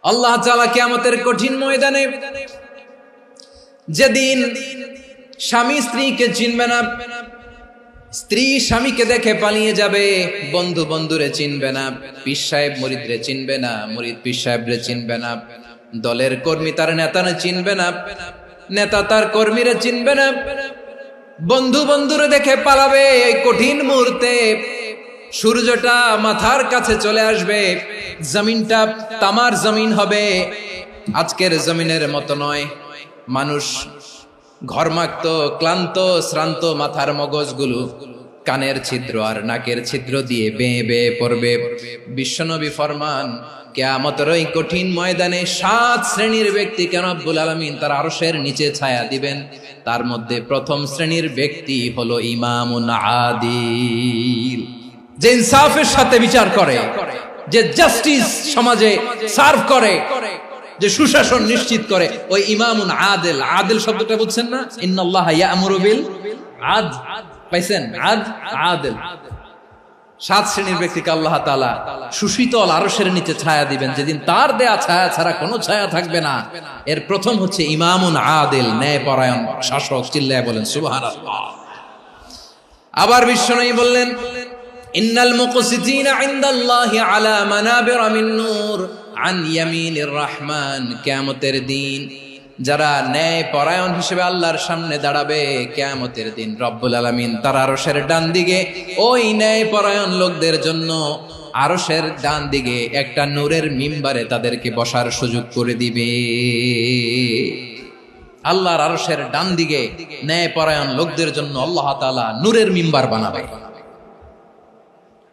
আল্লাহ তাআলা কিয়ামতের কঠিন ময়দানে যেদিন স্বামী স্ত্রীকে চিনবে না, স্ত্রী স্বামীকে দেখে পালিয়ে যাবে, বন্ধু বন্ধুরে চিনবে না, পীর সাহেব মুরিদরে চিনবে না, মুরিদ পীর সাহেবরে চিনবে না, দলের কর্মী তার নেতারে চিনবে না, নেতা তার কর্মীরে চিনবে না, বন্ধু বন্ধুরে দেখে পালাবে। এই কঠিন মুহূর্তে সূর্যটা মাথার কাছে চলে আসবে, জমিনটা তামার জমিন হবে, আজকের জমিনের মতো নয়। মানুষ ঘর্মাক্ত, ক্লান্ত, শ্রান্ত মাথার মগজগুলো কানের ছিদ্র আর নাকের ছিদ্র দিয়ে বেয়ে বেয়ে পড়বে। বিশ্বনবী ফরমান, কিয়ামতের ওই কঠিন ময়দানে 7 শ্রেণীর ব্যক্তিকে রব্বুল আলামিন তার আরশের নিচে ছায়া দিবেন। তার মধ্যে প্রথম শ্রেণীর ব্যক্তি হলো ইমামুন আদিল, যে ইনসাফের সাথে বিচার করে, যে জাস্টিস সমাজে সার্ভ করে, যে সুশাসন নিশ্চিত করে, ওই ইমামুন আদিল। আদিল শব্দটা বুঝছেন না? ইন্নাল্লাহা ইয়া'মুরু বিল আদল, পাইছেন? আদিল। 7 শ্রেণীর ব্যক্তিকে আল্লাহ তাআলা সুশীতল আরশের নিচে ছায়া দিবেন, যেদিন তার দেয়া ছায়া ছাড়া কোনো ছায়া থাকবে না। এর প্রথম হচ্ছে ইমামুন আদিল, ন্যায়পরায়ণ শাসক। চিল্লায় বলেন সুবহানাল্লাহ। আবার বিশ্বনবী বললেন, ইন্নাল মুকসিতিনা ইনদাল্লাহি আলা মানাবিরা মিন নূর আন ইয়ামিনির রহমান। কিয়ামতের দিন যারা ন্যায় পরায়ণ হিসেবে আল্লাহর সামনে দাঁড়াবে, কিয়ামতের দিন রব্বুল আলামিন তার আরশের ডান দিকে ওই ন্যায় পরায়ণ লোকদের জন্য আরশের ডান দিকে একটা নূরের মিম্বারে তাদেরকে বসার সুযোগ করে দিবে। আল্লাহর আরশের ডান দিকে ন্যায় পরায়ণ লোকদের জন্য আল্লাহ তাআলা নূরের মিম্বার বানাবে।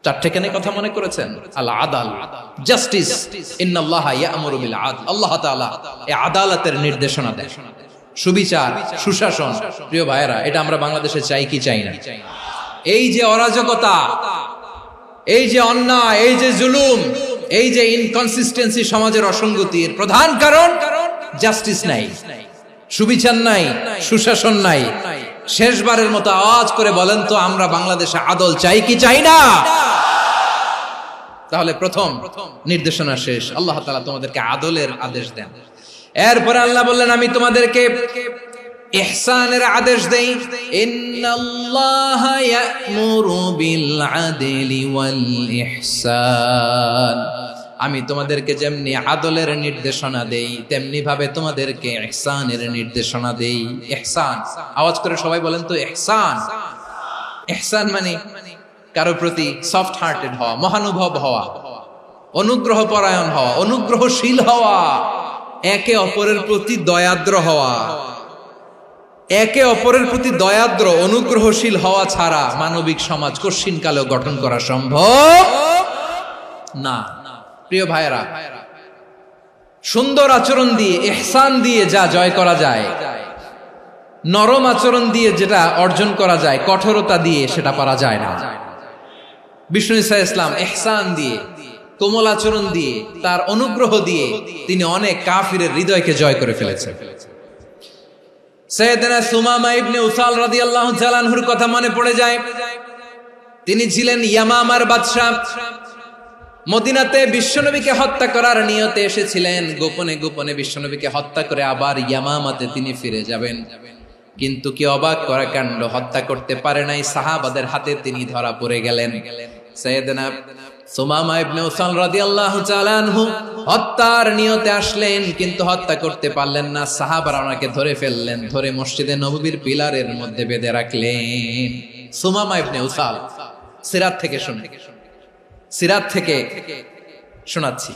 4টে কেন কথা মনে করেছেন? আল আদাল, জাস্টিস। ইন্নাল্লাহা ইয়া'মুরু বিল আদল। আল্লাহ তাআলা এই আদালতের নির্দেশনা দেন, সুবিচার, সুশাসন। প্রিয় ভাইয়েরা, এটা আমরা বাংলাদেশে চাই কি চাই না? এই যে অরাজকতা, এই যে অন্যায়, এই যে জুলুম, এই যে ইনকনসিস্টেন্সি সমাজের অসঙ্গতির প্রধান কারণ জাস্টিস নাই, সুবিচার নাই, সুশাসন নাই। শেষবারের মতো আওয়াজ করে বলেন তো, আমরা বাংলাদেশে আদল চাই কি চাই না? তাহলে প্রথম নির্দেশনা শেষ। আল্লাহ তাআলা তোমাদেরকে আদলের আদেশ দেন। এরপরে আল্লাহ বললেন, আমি তোমাদেরকে ইহসানের আদেশ দেই। ইন্নাল্লাহা ইয়া'মুরু বিল আদলি ওয়াল ইহসান। আমি তোমাদেরকে যেমনি আদলের নির্দেশনা দেই, তেমনি ভাবে তোমাদেরকে ইহসানের নির্দেশনা দেই। ইহসান, আওয়াজ করে সবাই বলেন তো ইহসান। ইহসান মানে কারো প্রতি সফট হার্টেড হওয়া, মহানুভব হওয়া, অনুগ্রহ পরায়ণ হওয়া, অনুগ্রহশীল হওয়া, একে অপরের প্রতি দয়াদ্র হওয়া। একে অপরের প্রতি দয়াদ্র, অনুগ্রহশীল হওয়া ছাড়া মানবিক সমাজ কশিনকালেও গঠন করা সম্ভব না। প্রিয় ভাইয়েরা, সুন্দর আচরণ দিয়ে, ইহসান দিয়ে যা জয় করা যায়, নরম আচরণ দিয়ে যেটা অর্জন করা যায়, কঠোরতা দিয়ে সেটা পারা যায় না। বিষ্ণু ঈসা ইসলাম ইহসান দিয়ে, কোমল আচরণ দিয়ে, তার অনুগ্রহ দিয়ে তিনি অনেক কাফিরের হৃদয়কে জয় করে ফেলেছেন। সাইয়েদনা সুমামা ইবনে উসাল রাদিয়াল্লাহু তাআলা আনহুর কথা মনে পড়ে যায়। তিনি ছিলেন ইয়ামামার বাদশা। মদিনাতে বিশ্বনবীকে হত্যা করার নিয়তে এসেছিলেন। গোপনে গোপনে বিশ্বনবীকে হত্যা করে আবার ইয়ামামাতে তিনি ফিরে যাবেন। কিন্তু কি অবাক করা কাণ্ড, হত্যা করতে পারে নাই, সাহাবাদের হাতে তিনি ধরা পড়ে গেলেন। সাইয়েদনা সুমামা ইবনে উসাল রাদিয়াল্লাহু তাআলা আনহু হত্যার নিয়তে আসলেন, কিন্তু হত্যা করতে পারলেন না। সাহাবারা ওনাকে ধরে ফেললেন, ধরে মসজিদে নববীর পিলারের মধ্যে বেঁধে রাখলেন। সুমামা ইবনে উসাল, সিরাত থেকে শুনে, সিরাত থেকে শোনাচ্ছি,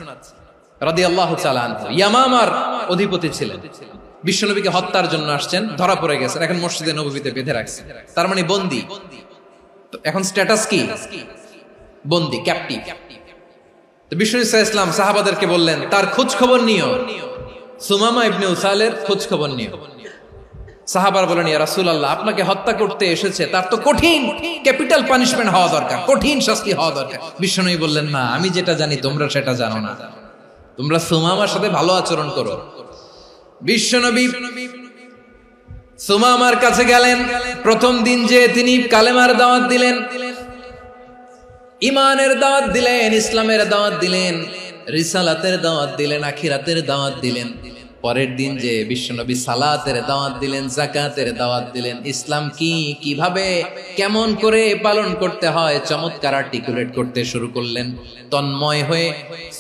রাদিয়াল্লাহু তাআলা আনহু ইয়ামামার অধিপতি ছিলেন। বিশ্বনবীকে হত্যার জন্য আসছেন, ধরা পড়ে গেছেন, এখন মসজিদে নববীতে বেঁধে রাখছেন। তার মানে বন্দী। এখন স্ট্যাটাস কি? বন্দী, ক্যাপটিভ। তো বিষ্ণু ঈসা ইসলাম সাহাবাদেরকে বললেন, তার খোঁজ খবর নিও, সুমামা ইবনে উসালের খোঁজ খবর নিও। সাহাবারা বলেন, ইয়া রাসূলুল্লাহ, আপনাকে হত্যা করতে এসেছে, তার তো কঠিন ক্যাপিটাল পানিশমেন্ট হওয়া দরকার, কঠিন শাস্তি হওয়া দরকার। বিশ্বনবী বললেন, না, আমি যেটা জানি তোমরা সেটা জানো না, তোমরা সুমামার সাথে ভালো আচরণ করো। বিশ্বনবী সুমামার কাছে গেলেন। প্রথম দিন যে তিনি কালেমার দাওয়াত দিলেন, ইমানের দাওয়াত দিলেন, ইসলামের দাওয়াত দিলেন, রিসালাতের দাওয়াত দিলেন, আখিরাতের দাওয়াত দিলেন। পরের দিন যে বিশ্বনবী সালাতের দাওয়াত দিলেন, যাকাতের দাওয়াত দিলেন, ইসলাম কি, কিভাবে, কেমন করে পালন করতে হয় চমৎকার আর্টিকুলেট করতে শুরু করলেন। তন্ময় হয়ে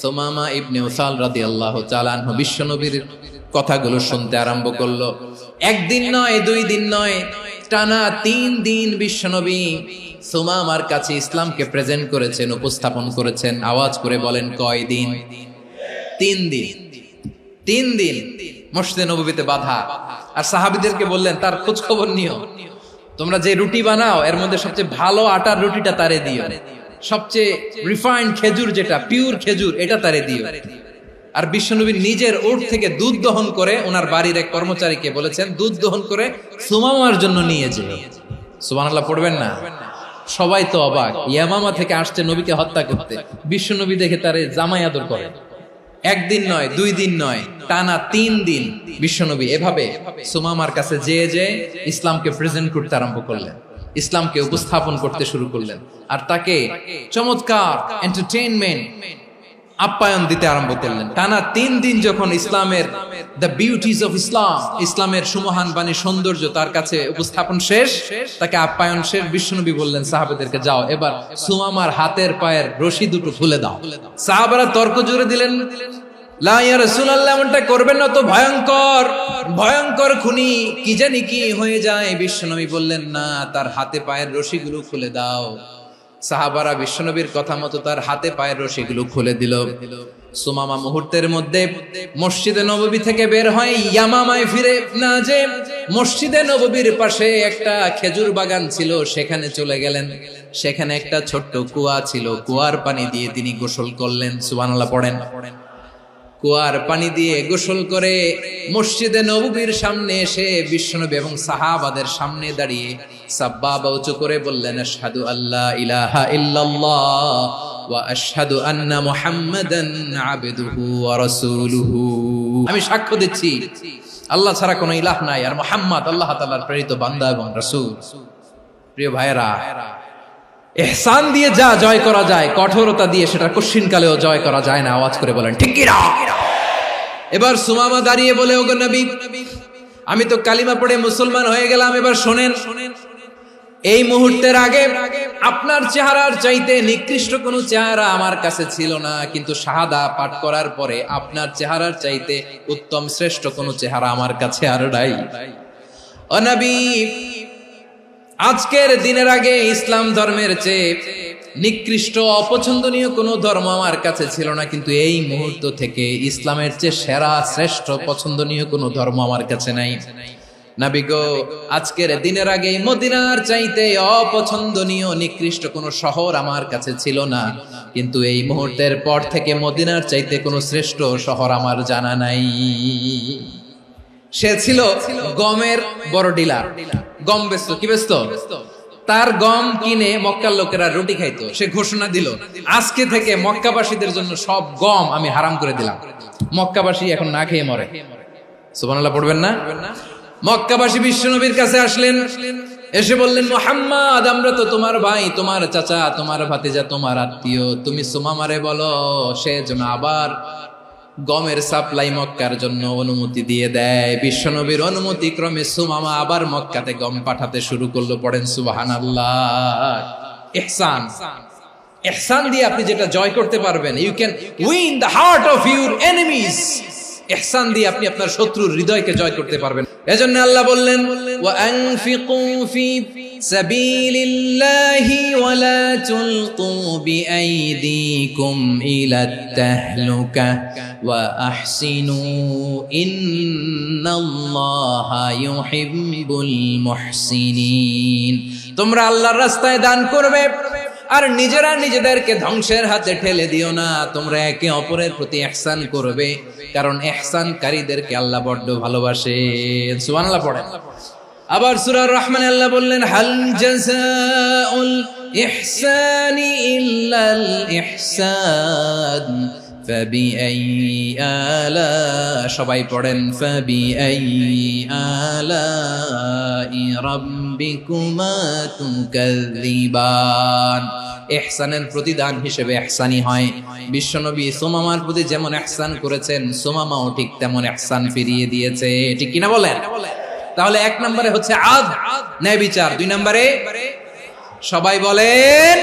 সুমামা ইবনে উসাল রাদিয়াল্লাহু তাআলা আনহু বিশ্বনবীর কথাগুলো শুনতে আরম্ভ করলো। একদিন নয়, 2 দিন নয়, টানা 3 দিন বিশ্বনবী সুমামার কাছে ইসলামকে প্রেজেন্ট করেছেন, উপস্থাপন করেছেন। আওয়াজ করে বলেন, কয় দিন? 3 দিন। 3 দিন মসজিদে নববীতে বাধা। আর সাহাবীদেরকে বললেন, তার খোঁজ খবর নিও, তোমরা যে রুটি বানাও এর মধ্যে সবচেয়ে ভালো আটার রুটিটা তারে দিও, সবচেয়ে রিফাইন্ড খেজুর, যেটা পিওর খেজুর, এটা তারে দিও। আর বিশ্বনবী নিজের উট থেকে দুধ দহন করে ওনার বাড়ির এক কর্মচারীকে বলেছেন, দুধ দহন করে সুমামার জন্য নিয়ে যেও। সুবহানাল্লাহ পড়বেন না? সবাই তো অবাক, ইয়ামামা থেকে আসছে নবীকে হত্যা করতে, বিশ্বনবী দেখে তারে জামাই আদর করে। একদিন নয়, 2 দিন নয়, টানা 3 দিন বিশ্বনবী এভাবে সুমামার কাছে যেয়ে ইসলামকে প্রেজেন্ট করতে আরম্ভ করলেন, ইসলামকে উপস্থাপন করতে শুরু করলেন। আর তাকে চমৎকার এন্টারটেইনমেন্ট, আপ্যায়ন দিতে আরম্ভ করলেন। টানা 3 দিন যখন ইসলামের দ্য বিউটিজ অফ ইসলাম, ইসলামের সুমহান বাণী, সৌন্দর্য তার কাছে উপস্থাপন শেষ, তাকে আপ্যায়ন শেষ, বিশ্বনবী বললেন সাহাবাদেরকে, যাও এবার সুমামার হাতের পায়ের রশি দুটো খুলে দাও। সাহাবারা তর্ক জুড়ে দিলেন, লা ইয়া রাসূলুল্লাহ, এমনটা করবেন না, তো ভয়ঙ্কর ভয়ঙ্কর খুনি, কি জানি কি হয়ে যায়। বিশ্বনবী বললেন, না, তার হাতে পায়ের রশিগুলো খুলে দাও। সাহাবারা বিশ্বনবীর কথা মতো তার হাতে পায়ের রশিগুলো খুলে দিল। সুমামা মুহূর্তের মধ্যে মসজিদে নববী থেকে বের হয়, ইয়ামামায় ফিরে না যে মসজিদে নববীর পাশে একটা খেজুর বাগান ছিল, সেখানে চলে গেলেন। সেখানে একটা ছোট্ট কুয়া ছিল, কুয়ার পানি দিয়ে তিনি গোসল করলেন। সুবহানাল্লাহ পড়েন। কুয়ার পানি দিয়ে গোসল করে মসজিদে নববীর সামনে এসে বিশ্বনবী এবং সাহাবাদের সামনে দাঁড়িয়ে সাব্বাবা উঁচু করে বললেন, আশহাদু আল্লা ইলাহা ইল্লাল্লাহ ওয়া আশহাদু আন্না মুহাম্মাদান আবদুহু ওয়া রাসূলুহু। আমি সাক্ষ্য দিচ্ছি আল্লাহ ছাড়া কোনো ইলাহ নাই, আর মুহাম্মদ আল্লাহ তাআলার প্রেরিত বান্দা এবং রাসূল। প্রিয় ভাইয়েরা, ইহসান দিয়ে যা জয় করা যায়, কঠোরতা দিয়ে সেটা কঠিনকালেও জয় করা যায় না। আওয়াজ করে বলেন, ঠিক কি না? এবার সুমামা দাঁড়িয়ে বলে, ওগো নবী, আমি তো কালিমা পড়ে মুসলমান হয়ে গেলাম, এবার শোনেন, এই মুহূর্তের আগে আপনার চেহারার চাইতে নিকৃষ্ট কোনো চেহারা আমার কাছে ছিল না, কিন্তু শাহাদা পাঠ করার পরে আপনার চেহারার চাইতে উত্তম শ্রেষ্ঠ কোনো চেহারা আমার কাছে আর নাই। ও নবী, আজকের দিনের আগে ইসলাম ধর্মের চেয়ে নিকৃষ্ট অপছন্দনীয় কোনো ধর্ম আমার কাছে ছিল না, কিন্তু এই মুহূর্ত থেকে ইসলামের চেয়ে সেরা শ্রেষ্ঠ পছন্দনীয় কোনো ধর্ম আমার কাছে নাই। নবী গো, আজকের দিনের আগে মদিনার চাইতে অপছন্দনীয় নিকৃষ্ট কোনো শহর আমার কাছে ছিল না, কিন্তু এই মুহূর্তের পর থেকে মদিনার চাইতে কোনো শ্রেষ্ঠ শহর আমার জানা নাই। সে ছিল গমের বড় ডিলার, গম বেচত। কি বেচত? তার গম কিনে মক্কার লোকেরা রুটি খাইতো। সে ঘোষণা দিল, আজকে থেকে মক্কাবাসীদের জন্য সব গম আমি হারাম করে দিলাম, মক্কাবাসী এখন না খেয়ে মরে। সুবহানাল্লাহ পড়বেন না? মক্কাবাসী বিশ্বনবীর কাছে আসলেন, এসে বললেন, মুহাম্মদ, আমরা তো তোমার ভাই, তোমার চাচা, তোমার ভাতিজা, তোমার আত্মীয়, তুমি সুমামারে বলো সে যেন আবার গমের সাপ্লাই মক্কার জন্য অনুমতি দিয়ে দেয়। বিশ্বনবীর অনুমতি ক্রমে সুমামা আবার মক্কাতে গম পাঠাতে শুরু করলো। পড়েন সুবহানাল্লাহ। ইহসান, ইহসান দিয়ে আপনি যেটা জয় করতে পারবেন, you can win the heart of your enemies. ইহসান দিয়ে আপনি আপনার শত্রুর হৃদয়কে জয় করতে পারবেন। এজন্য আল্লাহ বললেন, ওয়া আনফিকু ফি সাবিলিল্লাহি ওয়া লা তুলকু বিআইদিকুম ইলাত তাহলুকা ওয়া আহসিনু ইন্নাল্লাহা ইউহিব্বুল মুহসিনিন। তোমরা আল্লাহর রাস্তায় দান করবে আর নিজেরা নিজেদেরকে ধ্বংসের হাতে ঠেলে দিও না। তোমরা একে অপরের প্রতি ইহসান করবে, কারণ ইহসানকারীদেরকে আল্লাহ বড় ভালোবাসেন। সুবহানাল্লাহ পড়েন। আবার সূরা রহমানে আল্লাহ বললেন, হাল জাযাউল ইহসানি ইল্লাল ইহসান ফাবিআইয়ি আলা, সবাই পড়েন, ফাবিআইয়ি আলাই রাব্বিকুমা তুকাযযিবান। ইহসানের প্রতিদান হিসেবে ইহসানি হয়। বিশ্বনবী সুমামার প্রতি যেমন ইহসান করেছেন, সুমামাও ঠিক তেমন ইহসান ফিরিয়ে দিয়েছে। ঠিক কিনা বলেন? তাহলে এক নম্বরে হচ্ছে আদ, ন্যায় বিচার। দুই নম্বরে সবাই বলেন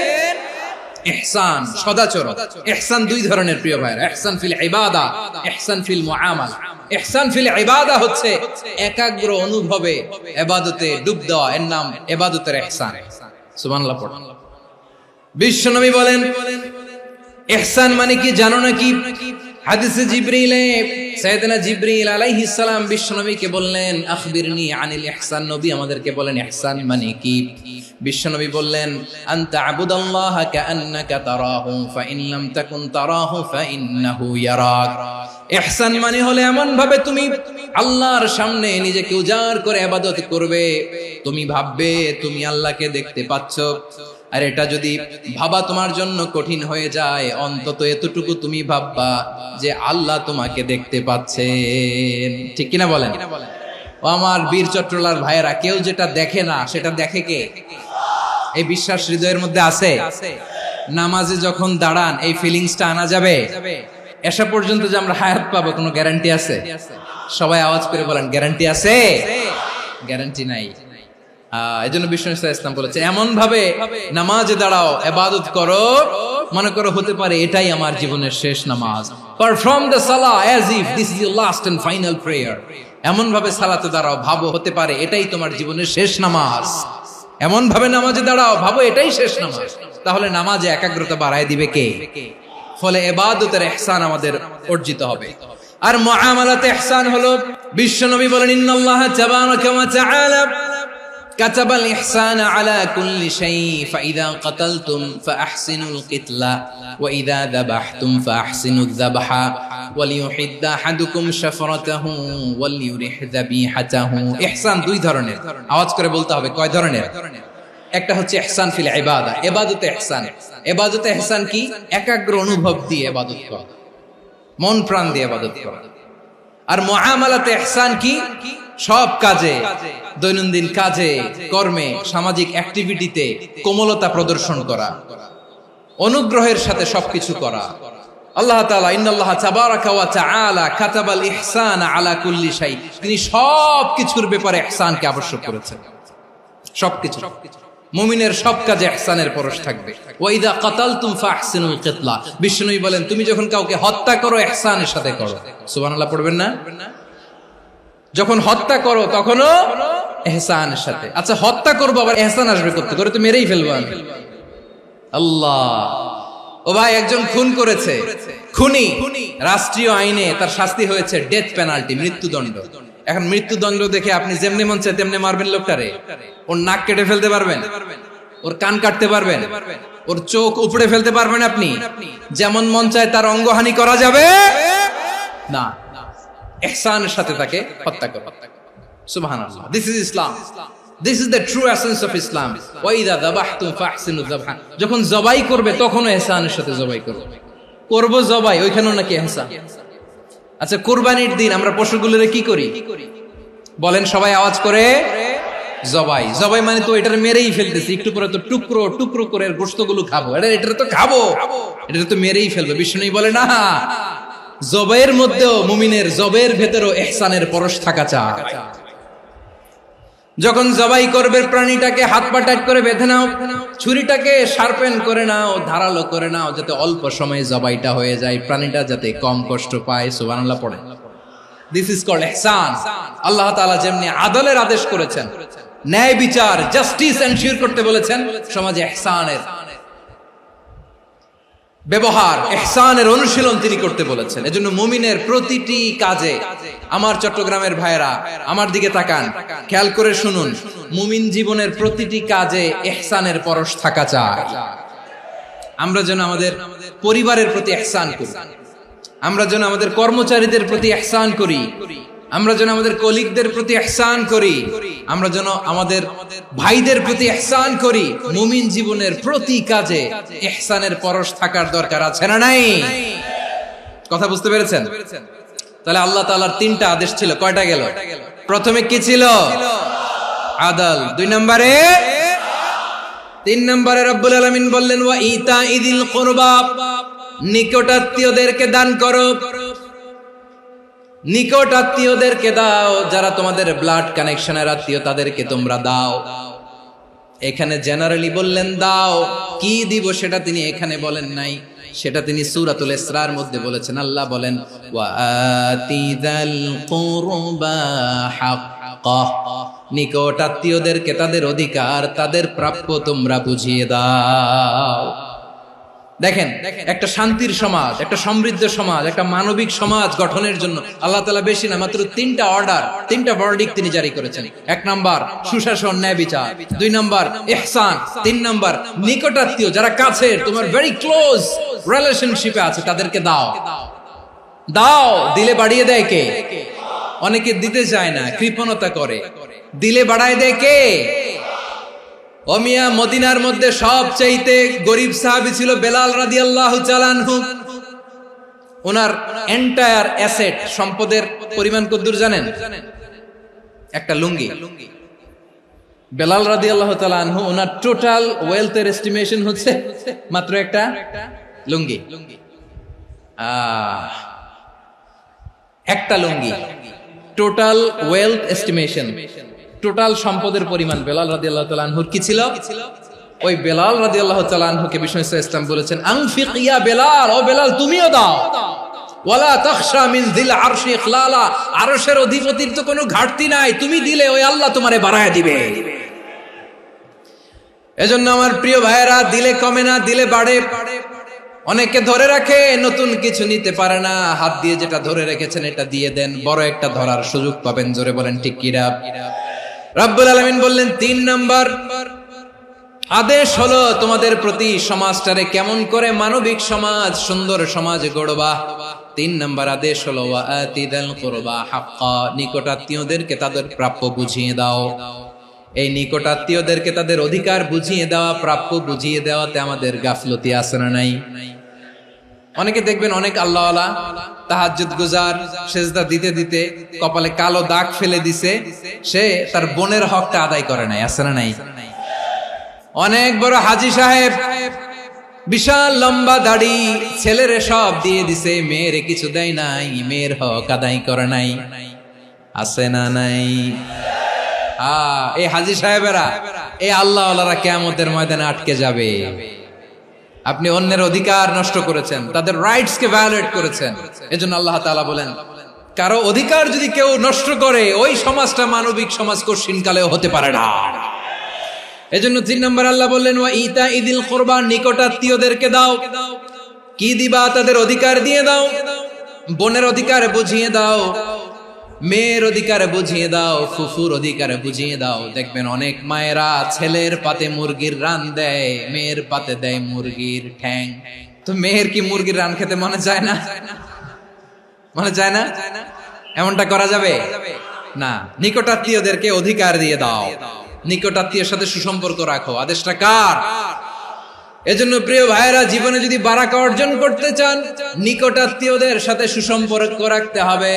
ইহসান, সদাচরণ। ইহসান দুই ধরনের প্রিয় ভাইরা, ইহসান ফিল ইবাদা, ইহসান ফিল মুআমালা। ইহসান ফিল ইবাদা হচ্ছে একাগ্র অনুভবে ইবাদতে ডুব দেওয়া, এর নাম ইবাদতের ইহসান। সুবহানাল্লাহ পড়ুন। বিশ্বনবী বলেন ইহসান মানে কি জানো নাকি? হাদিসে জিবরিলে সাইয়েদনা জিবরিল আলাইহিস সালাম বিশ্বনবীকে বললেন আখবিরনি আনিল ইহসান। নবী আমাদেরকে বলেন ইহসান মানে কি? বিশ্বনবী বললেন আনতা আবুদাল্লাহা কাআন্নাকা তারাহু ফাইন লাম তাকুন তারাহু ফাইন্নাহু ইয়ারাক। ইহসান মানে হলো এমন ভাবে তুমি আল্লাহর সামনে নিজেকে উজাড় করে ইবাদত করবে, তুমি ভাববে তুমি আল্লাহকে দেখতে পাচ্ছ। আর এটা যদি ভাবা তোমার জন্য কঠিন হয়ে যায়, অন্তত এতটুকু তুমি ভাববা যে আল্লাহ তোমাকে দেখতে পাচ্ছেন। ঠিক কিনা বলেন? ও আমার বীর চট্টলার ভাইয়েরা, কেউ যেটা দেখে না সেটা দেখে কে? এই বিশ্বাস হৃদয়ের মধ্যে আছে? নামাজে যখন দাঁড়ান এই ফিলিংসটা আনা যাবে? এসা পর্যন্ত যে আমরা হায়াত পাবো কোনো গ্যারান্টি আছে? সবাই আওয়াজ করে বলেন গ্যারান্টি আছে? গ্যারান্টি নাই। এজন্য বিষ্ণু ইসলাম বলেছে এমন ভাবে নামাজে দাঁড়াও, ইবাদত করো, মনে করো হতে পারে এটাই আমার জীবনের শেষ নামাজ। পারফর্ম দ্য সালাহ as if this is your last and final prayer. এমন ভাবে সালাতে দাঁড়াও, ভাবো হতে পারে এটাই তোমার জীবনের শেষ নামাজ। এমন ভাবে নামাজে দাঁড়াও, ভাবো এটাই শেষ নামাজ। তাহলে নামাজে একাগ্রতা বাড়ায় দিবে কে? ফলে ইবাদতের ইহসান আমাদের অর্জিত হবে। আর মুআমালাতে ইহসান হলো, বিশ্বনবী বলেন ইন্নাল্লাহা তাবারাকা ওয়া তাআলা কাতাবাল ইহসানা আলা কুল্লি শাই ফাইযা কাতালতুম ফাআহসিনুল কিতলা ওয়া ইযা যাবাহতুম ফাআহসিনুয যাবহা ওয়ালিয়ুহিদ্দা আহাদুকুম শাফরাতাহু ওয়ালিয়ুরিহ যাবিহাতাহু। ইহসান দুই ধরনের, আওয়াজ করে বলতে হবে কয় ধরনের? একটা হচ্ছে ইহসান ফিল ইবাদা, ইবাদতে ইহসান। ইবাদতে ইহসান কি? একাগ্র অনুভব দিয়ে ইবাদত করা, মন প্রাণ দিয়ে ইবাদত করা। আর মুআমালাতে ইহসান কি? সব কাজে, দৈনন্দিন কাজে, কর্মে, সামাজিক অ্যাক্টিভিটিতে কোমলতা প্রদর্শন করা, অনুগ্রহের সাথে সবকিছু করা। আল্লাহ তাআলা ইন্নাল্লাহা তাবারাকা ওয়া তাআলা কাতাবাল ইহসানা আলা কুল্লি শাই, তিনি সবকিছুর ব্যাপারে ইহসানকে আবশ্যক করেছেন। সবকিছু, মুমিনের সব কাজে ইহসানের পরশ থাকবে। ওয়া ইযা কাতালতুম ফাহসিনুল কিতলা, বিষ্ণুই বলেন তুমি যখন কাউকে হত্যা করো ইহসানের সাথে করো। সুবহানাল্লাহ পড়বেন না? যখন হত্যা করো তখনও ইহসানের সাথে। আচ্ছা হত্যা করবো আবার ইহসান আসবে করতে করে তো মেরেই ফেলবো আমি। আল্লাহ, ও ভাই একজন খুন করেছে, খুনি, রাষ্ট্রীয় আইনে তার শাস্তি হয়েছে ডেথ পেনাল্টি, মৃত্যুদণ্ড। এখন মৃত্যুদণ্ড দেখে আপনি যেমনি মন চায় তেমনি মারবেন লোকটারে? ওর নাক কেটে ফেলতে পারবেন? ওর কান কাটতে পারবেন? ওর চোখ উপড়ে ফেলতে পারবেন আপনি? যেমন মন চায় তার অঙ্গহানি করা যাবে না। ইহসানের সাথে তাকে হত্যা করো। সুবহানাল্লাহ, this is Islam, this is the true essence of Islam. ওয়া ইযা যাবাহতুম ফাহসিনুয যাবহা, যখন জবাই করবে তখনও ইহসানের সাথে জবাই করবে। করব জবাই, ওইখানেও নাকি ইহসান। আচ্ছা কুরবানির দিন আমরা পশুগুলোরে কি করি বলেন সবাই আওয়াজ করে? জবাই। জবাই মানে তো এটারে মেরেই ফেলতেছি, একটু পরে তো টুকরো টুকরো করে গোশতগুলো খাবো, এটা তো খাবো, এটা তো মেরেই ফেলবে। বিষ্ণু বলে না, জবাইয়ের মধ্যেও মুমিনের জবাইয়ের ভেতরেও ইহসানের পরশ থাকা চাই। যখন জবাই করবে প্রাণীটাকে হাত পা টাইট করে বেঁধে নাও, ছুরিটাকে শার্পেন করে নাও, ধারালো করে নাও, যাতে অল্প সময়ে জবাইটা হয়ে যায়, প্রাণীটা যাতে কম কষ্ট পায়। সুবহানাল্লাহ পড়ে। দিস ইজ কল্ড ইহসান। আল্লাহ তাআলা যেমনি আদলের আদেশ করেছেন, ন্যায় বিচার, জাস্টিস এনশিওর করতে বলেছেন, সমাজে ইহসানের ব্যবহার, ইহসানের অনুশীলন তিনি করতে বলেছেন। এজন্য মুমিনের প্রতিটি কাজে, আমার চট্টগ্রামের ভাইয়েরা আমার দিকে তাকান, খেয়াল করে শুনুন, মুমিন জীবনের প্রতিটি কাজে ইহসানের পরশ থাকা চাই। আমরা যেন আমাদের পরিবারের প্রতি ইহসান করি, আমরা যেন আমাদের কর্মচারীদের প্রতি ইহসান করি, আমরা যেন আমাদের কলিগদের প্রতি ইহসান করি, আমরা যেন আমাদের ভাইদের প্রতি ইহসান করি। মুমিন জীবনের প্রতি কাজে ইহসানের পরশ থাকার দরকার আছে না নাই? কথা বুঝতে পেরেছেন? তাহলে আল্লাহ তাআলার তিনটা আদেশ ছিল, কয়টা গেল? প্রথমে কি ছিল? আদল। দুই নম্বরে তিন নম্বরে রব্বুল আলামিন বললেন ওয়া ইতাইদিল কুরবা, নিকট আত্মীয়দেরকে দান করো। নিকট আত্মীয়দেরকে দাও, যারা তোমাদের ব্লাড কানেকশনের আত্মীয় তাদেরকে তোমরা দাও। এখানে জেনারেলি বললেন দাও, কি দিব সেটা তিনি এখানে বলেন নাই, সেটা তিনি সূরাতুল ইসরার মধ্যে বলেছেন। আল্লাহ বলেন ওয়া আতিযাল কুরবা হাক্কাহ, নিকট আত্মীয়দেরকে তাদের অধিকার, তাদের প্রাপ্য তোমরা বুঝিয়ে দাও। দেখেন, একটা শান্তির সমাজ, একটা সমৃদ্ধ সমাজ, একটা মানবিক সমাজ গঠনের জন্য আল্লাহ তাআলা বেশি না মাত্র তিনটা অর্ডার, তিনটা ভার্ডিক্ট তিনি জারি করেছেন। এক নাম্বার সুশাসন, ন্যায় বিচার। দুই নাম্বার ইহসান। তিন নাম্বার নিকটাত্মীয়, যারা কাছের, তোমার ভেরি ক্লোজ রিলেশনশিপে আছে, তাদেরকে দাও। দাও, দিলে বাড়িয়ে দেয় কে? অনেকে দিতে চায় না, কৃপণতা করে। দিলে বাড়ায় দেয় কে? ও মিয়া, মদিনার মধ্যে সবচাইতে গরিব সাহাবী ছিল বেলাল রাদিয়াল্লাহু তাআলা আনহু। ওনার এন্টায়ার অ্যাসেট, সম্পদের পরিমাণ কতদূর জানেন? একটা লুঙ্গি। বেলাল রাদিয়াল্লাহু তাআলা আনহু, ওনার টোটাল ওয়েলথের এস্টিমেশন হচ্ছে মাত্র একটা লুঙ্গি। একটা লুঙ্গি, টোটাল ওয়েলথ এস্টিমেশন, টোটাল সম্পদের পরিমাণ বেলাল রাদিয়াল্লাহু তাআলা আনহুর কি ছিল? ওই বেলাল রাদিয়াল্লাহু তাআলা আনহুকে বিষ্ণু ইসলাম বলেছেন আনফিক ইয়া বেলাল, ও বেলাল তুমিও দাও। ওয়ালা তাখশা মিন যিল আরশি ইখলালা, আরশের অধিপতির তো কোনো ঘাটতি নাই, তুমি দিলে ওই আল্লাহ তোমারে বাড়ায় দিবে। এজন্য আমার প্রিয় ভাইয়েরা, দিলে কমে না, দিলে বাড়ে। অনেকে ধরে রাখে, নতুন কিছু নিতে পারে না, হাত দিয়ে যেটা ধরে রেখেছেন এটা দিয়ে দেন, বড় একটা ধরার সুযোগ পাবেন। জোরে বলেন ঠিক কিনা? রব্বুল আলামিন বললেন তিন নাম্বার আদেশ হলো তোমাদের প্রতি সমাজটারে কেমন করে মানবিক সমাজ, সুন্দর সমাজ গড়বা। তিন নাম্বার আদেশ হলো ওয়া আতিদাল কুরবা হাক্কা, নিকটাত্মীয়দেরকে তাদের প্রাপ্য বুঝিয়ে দাও। এই নিকটাত্মীয়দেরকে তাদের অধিকার বুঝিয়ে দেওয়া, প্রাপ্য বুঝিয়ে দেওয়াতে আমাদের গাফলতি আছে না নাই? অনেকে দেখবেন অনেক আল্লাহওয়ালা, তাহাজ্জুদ গুজার, সেজদা দিতে দিতে কপালে কালো দাগ ফেলে দিছে, সে তার বোনের হকটা আদায় করে নাই। আছে না নাই? অনেক বড় হাজী সাহেব, বিশাল লম্বা দাড়ি, ছেলেরে সব দিয়ে দিছে, মেয়েরে কিছু দেয় নাই, মেয়ের হক আদায় করে নাই। আছে না নাই? এই হাজী সাহেবেরা, এই আল্লাহওয়ালারা কিয়ামতের ময়দানে আটকে যাবে। আপনি অন্যের অধিকার নষ্ট করেছেন, তাদের রাইটস কে ভায়োলেট করেছেন। এজন্য আল্লাহ তাআলা বলেন, কারো অধিকার যদি কেউ নষ্ট করে, ওই সমাজটা মানবিক সমাজ কঠিনকালেও হতে পারে না। এজন্য তিন নম্বর আল্লাহ বললেন ওয়া ইতাইদিল কুরবা, নিকটাত্মীয়দেরকে দাও। কি দিবা? তাদের অধিকার দিয়ে দাও। বোনের অধিকার বুঝিয়ে দাও, মেয়ের অধিকার বুঝিয়ে দাও, ফুফুর অধিকার বুঝিয়ে দাও। দেখবেন অনেক মায়েরা ছেলের পাতে মুরগির রান দেয়, মেয়ের পাতে দেয় মুরগির ঠ্যাং। তো মেয়ের কি মুরগির রান খেতে মনে চায় না? মনে চায় না? এমনটা করা যাবে না। নিকটাত্মীয়দেরকে অধিকার দিয়ে দাও, নিকটাত্মীয়ের সাথে সুসম্পর্ক রাখো। আদেশটা কার? এজন্য প্রিয় ভাইয়েরা, জীবনে যদি বারাকা অর্জন করতে চান, নিকটাত্মীয়দের সাথে সুসম্পর্ক রাখতে হবে,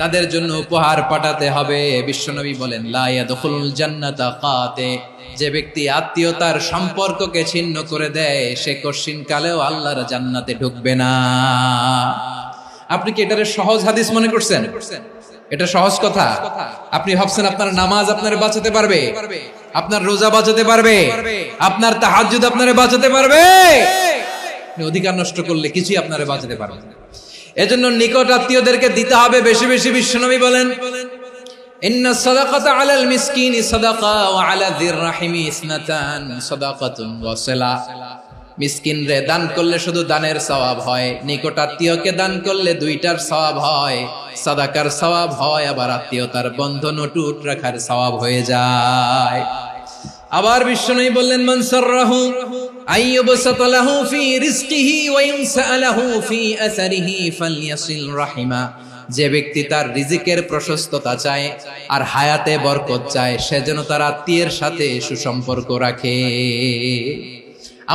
তাদের জন্য উপহার পাঠাতে হবে। বিশ্বনবী বলেন লা ইয়াদখুলুল জান্নাতা কাতে, যে ব্যক্তি আত্মীয়তার সম্পর্ককে ছিন্ন করে দেয়, সে কঠিন কালেও আল্লাহর জান্নাতে ঢুকবে না। আপনি কি এটারে সহজ হাদিস মনে করছেন? এটা সহজ কথা? আপনি ভাবছেন আপনার নামাজ আপনারে বাঁচাতে পারবে? আপনার রোজা বাঁচাতে পারবে? আপনার তাহাজ্জুদ আপনারে বাঁচাতে পারবে? অধিকার নষ্ট করলে কিছুই আপনারে বাঁচাতে পারবে না। এজন্য নিকট আত্মীয়দেরকে দিতে হবে বেশি বেশি। বিশ্বনবী বলেন ইন্না সাদাকাতা আলাল মিসকিনি সাদাকা ওয়া আলা যির রাহিমি ইসনাতান সাদাকাতুন ওয়া সিলা। মিসকিন রে দান করলে শুধু দানের সওয়াব হয়, নিকট আত্মীয়কে দান করলে দুইটার সওয়াব হয়, সাদাকার সওয়াব হয়, আবার আত্মীয়তার বন্ধন অটুট রাখার সওয়াব হয়ে যায়। আবার বিশ্বনবী বললেন মান সাররাহু আইয়ুবসাতা লাহু ফি রিজকিহি ওয়া ইনসালাহু ফি আসারিহি ফালইয়াসিল রাহিমা। যে ব্যক্তি তার রিজিকের প্রশস্ততা চায় আর হায়াতে বরকত চায়, সে যেন তার আত্মীয়ের সাথে সুসম্পর্ক রাখে।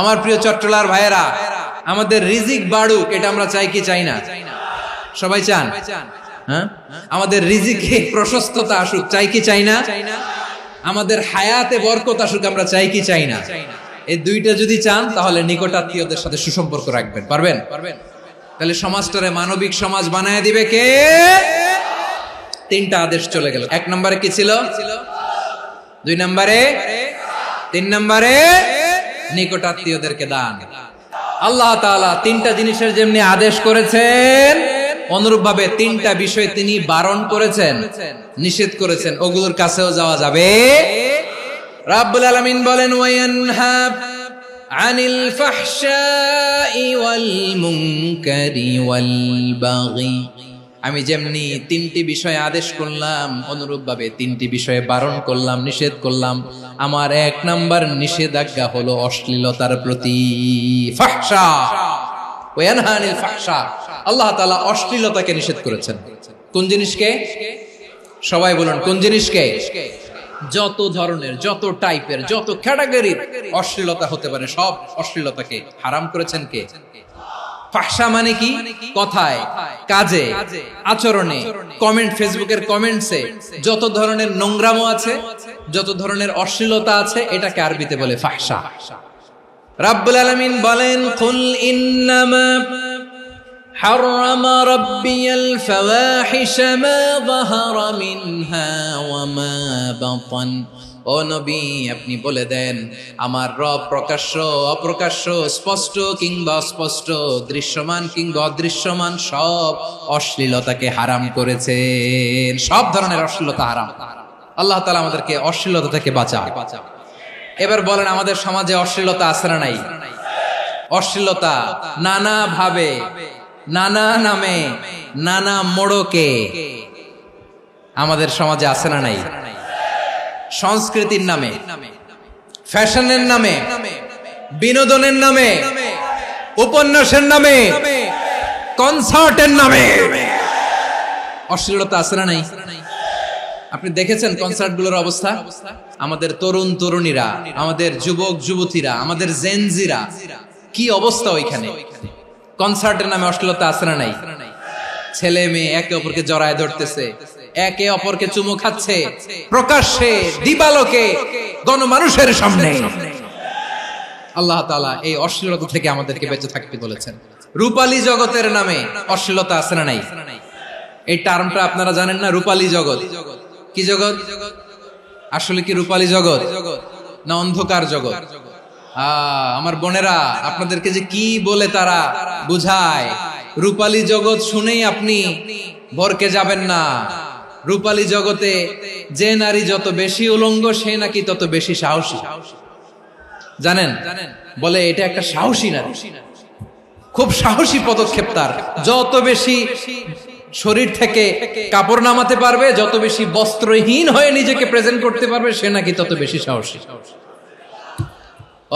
আমার প্রিয় চট্টলার ভাইয়েরা, আমাদের রিজিক বাড়ুক, এটা আমরা চাই কি চাই না? সবাই চান? হ্যাঁ, আমাদের রিজিকে প্রশস্ততা আসুক, চাই কি চাই না? আমাদের হায়াতে বরকত আসুক, আমরা চাই কি চাই না? এই দুইটা যদি চান তাহলে নিকটাত্মীয়দের সাথে সুসম্পর্ক রাখবেন। পারবেন? তাহলে সমাজটারে মানবিক সমাজ বানায় দিবে কে? তিনটা আদেশ চলে গেল। 1 নম্বরে কি ছিল? 2 নম্বরে, 3 নম্বরে নিকটাত্মীয়দেরকে দান। আল্লাহ তাআলা তিনটা জিনিসের যেমনি আদেশ করেছেন, অনুরূপ ভাবে তিনটা বিষয় তিনি বারণ করেছেন, নিষেধ করেছেন। ওগুলোর কাছেও যাওয়া যাবে। রাব্বুল আলামিন বলেন, ওয়ায়ানহা আনিল ফাহশাই ওয়াল মুনকারি ওয়াল বাগি। আমি যেমনি তিনটি বিষয়ে আদেশ করলাম, অনুরূপ ভাবে তিনটি বিষয়ে বারণ করলাম, নিষেধ করলাম। আমার 1 নাম্বার নিষেধাজ্ঞা হলো অশ্লীলতার প্রতি। ফাহশা, ওয়ায়ানহা আনিল ফাহশা, আল্লাহ তাআলা অশ্লীলতাকে নিষেধ করেছেন। কোন জিনিসকে? সবাই বলুন, কোন জিনিসকে? যত ধরনের, যত টাইপের, যত ক্যাটাগরির অশ্লীলতা হতে পারে সব অশ্লীলতাকে হারাম করেছেন কে? ফাহশা মানে কি? কথায়, কাজে, আচরণে, কমেন্ট, ফেসবুকের কমেন্টসে যত ধরনের নোংরামো আছে, যত ধরনের অশ্লীলতা আছে, এটাকে আরবিতে বলে ফাহশা। রাব্বুল আলামিন বলেন, কুল ইন্নামা حرم ربي الفواحش ما ظهر منها وما بطن। ও নবী, আপনি বলে দেন, আমার রব প্রকাশ্য, অপ্রকাশ্য, স্পষ্ট কিংবা অস্পষ্ট, দৃশ্যমান কিংবা অদৃশ্যমান সব অশ্লীলতাকে হারাম করেছেন। সব ধরনের অশ্লীলতা হারাম। আল্লাহ তাআলা আমাদেরকে অশ্লীলতা থেকে বাঁচান। এবার বলেন, আমাদের সমাজে অশ্লীলতা আছে না নাই? অশ্লীলতা নানা ভাবে, নানা নামে, নানা মোড়কে আমাদের সমাজে আছে না নাই? সংস্কৃতির নামে, ফ্যাশনের নামে, বিনোদনের নামে, উপন্যাসের নামে, কনসার্টের নামে অশ্লীলতা আছে না নাই? আপনি দেখেছেন কনসার্টগুলোর অবস্থা? আমাদের তরুণ তরুণীরা, আমাদের যুবক যুবতীরা, আমাদের জেনজিরা, কি অবস্থা ওইখানে? কনসার্টের নামে অশ্লীলতা আছে না নাই? ছেলে মেয়ে একে অপরকে জড়ায় ধরতেছে, একে অপরকে চুমু খাচ্ছে, প্রকাশ্যে, দিবালোকে, গণমানুষের সামনে। আল্লাহ তাআলা এই অশ্লীলতা থেকে আমাদেরকে বেঁচে থাকতে বলেছেন। রূপালী জগতের নামে অশ্লীলতা আছে না নাই? এই টার্মটা আপনারা জানেন না? রূপালী জগৎ কি জগৎ? আসলে কি রূপালী জগৎ না অন্ধকার জগৎ? আমার বোনেরা, আপনাদেরকে যে কি বলে তারা বুঝায়, রূপালী জগৎ শুনেই আপনি ভরকে যাবেন না। রূপালী জগতে যে নারী যত বেশি উলঙ্গ, সে নাকি তত বেশি সাহসী। জানেন? বলে এটা একটা সাহসী নারী, খুব সাহসী পদক্ষেপ তার। যত বেশি শরীর থেকে কাপড় নামাতে পারবে, যত বেশি বস্ত্রহীন হয়ে নিজেকে প্রেজেন্ট করতে পারবে, সে নাকি তত বেশি সাহসী।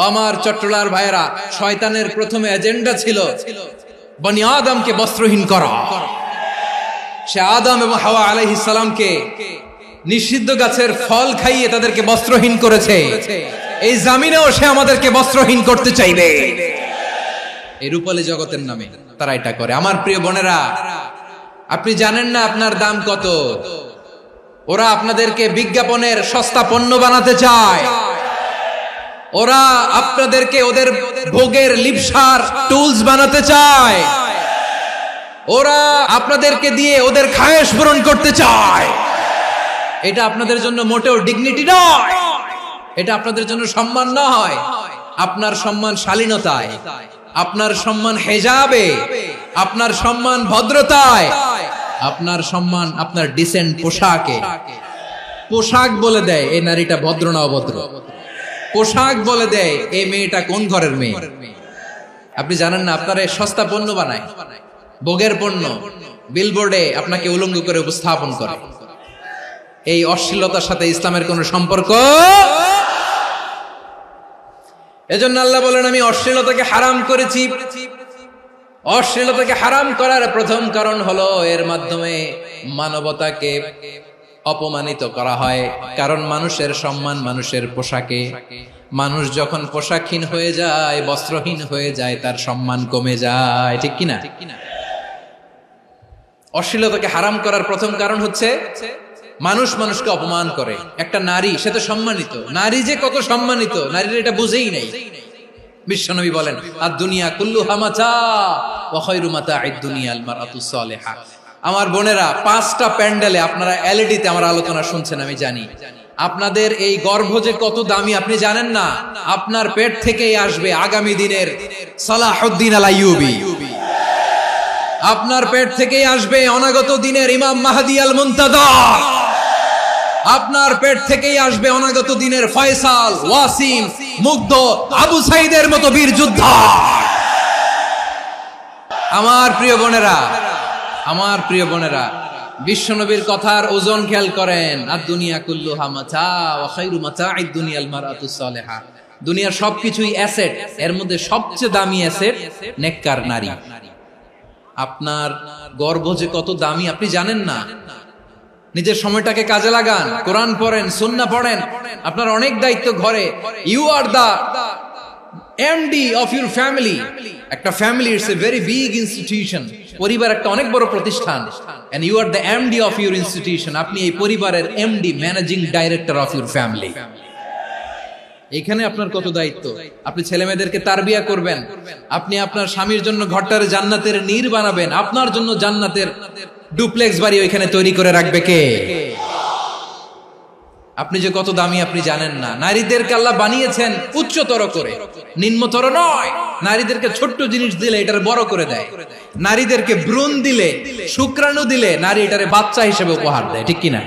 আমার চট্টলার ভাইয়েরা, শয়তানের প্রথমে এজেন্ডা ছিল বনি আদমকে বস্ত্রহীন করা। সে আদম এবং হাওয়া আলাইহিস সালামকে নিষিদ্ধ গাছের ফল খাইয়ে তাদেরকে বস্ত্রহীন করেছে। এই জামিনেও সে আমাদেরকে বস্ত্রহীন করতে চাইবে। এই রূপালী জগতের নামে তারা এটা করে। আমার প্রিয় বোনেরা, আপনি জানেন না আপনার দাম কত? ওরা আপনাদেরকে বিজ্ঞাপনের সস্তা পণ্য বানাতে চায়। ওরা আপনাদেরকে ওদের ভোগের লিপসার টুলস বানাতে চায়। ওরা আপনাদেরকে দিয়ে ওদের খায়েশ পূরণ করতে চায়। এটা আপনাদের জন্য মোটেও ডিগনিটি নয়, এটা আপনাদের জন্য সম্মান নয়। আপনার সম্মান শালীনতায়, আপনার সম্মান হেজাবে, আপনার সম্মান ভদ্রতায়, আপনার সম্মান আপনার ডিসেন্ট পোশাকে। পোশাক বলে দেয় এই নারীটা ভদ্র না অভদ্র। পোশাক বলে দেয় এই মেয়েটা কোন ঘরের মেয়ে। আপনি জানেন না, আপনারা সস্তা পণ্য বানায়, ভোগের পণ্য, বিলবোর্ডে আপনাকে উলঙ্গ করে উপস্থাপন করে। এই অশ্লীলতার সাথে ইসলামের কোন সম্পর্ক। এজন্য আল্লাহ বলেন, আমি অশ্লীলতাকে হারাম করেছি। অশ্লীলতাকে হারাম করার প্রথম কারণ হলো এর মাধ্যমে মানবতাকে অপমানিত করা হয়। কারণ মানুষের সম্মান মানুষের পোশাকে। মানুষ যখন পোশাকহীন হয়ে যায়, বস্ত্রহীন হয়ে যায়, তার সম্মান কমে যায়। ঠিক কিনা? অশ্লীলতাকে হারাম করার প্রথম কারণ হচ্ছে মানুষ মানুষকে অপমান করে। একটা নারী, সে তো সম্মানিত, নারী যে কত সম্মানিত নারীরা এটা বুঝেই নাই। বিশ্বনবী বলেন আদ-দুনিয়া কুল্লুহা মাতা ওয়া খায়রু মাতা'আদ দুনিয়া আল মারআতুস সালিহা। আমার বোনেরা, 5টা প্যান্ডেলে আপনারা এলইডিতে আমার আলোচনা শুনছেন, আমি জানি। আপনাদের এই গর্ভ যে কত দামি আপনি জানেন না। আপনার পেট থেকেই আসবে আগামী দিনের সালাহুদ্দিন আল আইয়ুবী। আপনার পেট থেকেই আসবে অনাগত দিনের ইমাম মাহদী আল মুনতাযর। আপনার পেট থেকেই আসবে অনাগত দিনের ফয়সাল, ওয়াসিম, মুগ্ধ, আবু সাইদের মতো বীর যোদ্ধা। আমার প্রিয় বোনেরা, আমার প্রিয় বোনেরা, বিশ্বনবীর কথার ওজন খেয়াল করেন। আদ-দুনিয়া কুল্লুহা মাতা ওয়া খায়রু মাতা'আদ দুনিয়া আল মারআতুস সালিহা। দুনিয়ার সবকিছুই অ্যাসেট, এর মধ্যে সবচেয়ে দামি অ্যাসেট নেককার নারী। আপনার গর্ভ যে কত দামি আপনি জানেন না। নিজের সময়টাকে কাজে লাগান, কোরআন পড়েন, সুন্নাহ পড়েন। আপনার অনেক দায়িত্ব ঘরে। You are the MD of your family. একটা family it's a very big institution. পরিবার একটা অনেক বড় প্রতিষ্ঠান। And you are the MD of your institution. আপনি এই পরিবারের MD, managing director of your family. এখানে আপনার কত দায়িত্ব। আপনি ছেলে মেয়েদেরকে তারবিয়া করবেন, আপনি আপনার স্বামীর জন্য ঘরটারে জান্নাতের নীর বানাবেন, আপনার জন্য জান্নাতের ডুপ্লেক্স বাড়ি ওইখানে তৈরি করে রাখবে কে? আপনি যে কত দামি আপনি জানেন না। নারীদেরকে আল্লাহ বানিয়েছেন উচ্চতর করে, নিম্নতর নয়। নারীদেরকে ছোট্ট জিনিস দিলে এটারে বড় করে দেয়। নারীদেরকে ভ্রূণ দিলে, শুক্রাণু দিলে নারী এটারে বাচ্চা হিসেবে উপহার দেয়, ঠিক কিনা?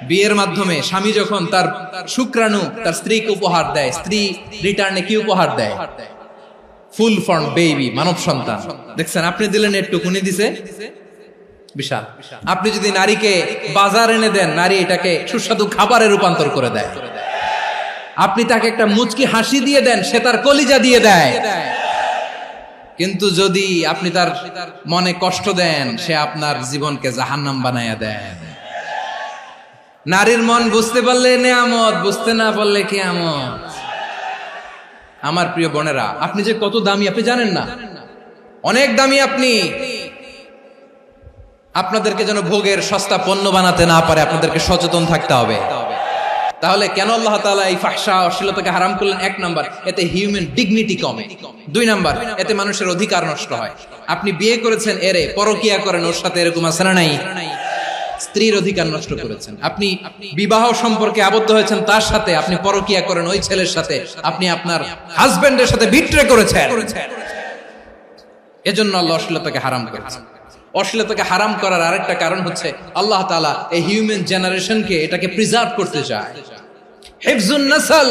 বিয়ের মাধ্যমে স্বামী যখন তার শুক্রাণু তার স্ত্রীকে উপহার দেয়, স্ত্রী রিটার্নে কি উপহার দেয়? ফুল ফর্ম বেবি, মানব সন্তান। দেখছেন, আপনি দিলেন একটুকুনি, দিছে বিশাল। আপনি যদি নারীকে বাজার এনে দেন, নারী এটাকে সুস্বাদু খাবারে রূপান্তর করে দেয়। আপনি তাকে একটা মুচকি হাসি দিয়ে দেন, সে তার কলিজা দিয়ে দেয়। কিন্তু যদি আপনি তার মনে কষ্ট দেন, সে আপনার জীবনকে জাহান্নাম বানায়া দেয়। নারীর মন বুঝতে পারলে নেয়ামত, বুঝতে না পারলে কিয়ামত। আমার প্রিয় বোনেরা, আপনি যে কত দামি আপনি জানেন না। অনেক দামি আপনি। আপনাদেরকে যেন ভোগের সস্তা পণ্য বানাতে না পারে, আপনাদেরকে সচেতন থাকতে হবে। তাহলে কেন আল্লাহ তাআলা এই ফাহশা, অশ্লীলতাকে হারাম করলেন? 1 নাম্বার, এতে হিউম্যান ডিগনিটি কমে। 2 নাম্বার, এতে মানুষের অধিকার নষ্ট হয়। আপনি বিয়ে করেছেন, এরে পরকিয়া করেন, ওর সাথে এরকম আছে না নাই? স্ত্রীর অধিকার নষ্ট করেছেন। আপনি বিবাহ সম্পর্কে আবদ্ধ হয়েছেন তার সাথে, আপনি পরকিয়া করেন ওই ছেলের সাথে, আপনি আপনার হাজবেন্ডের সাথে বিট্রে করেছেন। এজন্য আল্লাহ অশ্লীলতাকে হারাম করেছেন। অশ্লীলতাকে হারাম করার আরেকটা কারণ হচ্ছে আল্লাহ তাআলা এই হিউম্যান জেনারেশনকে এটাকে প্রিজার্ভ করতে চায়। হিফজুন নাসল,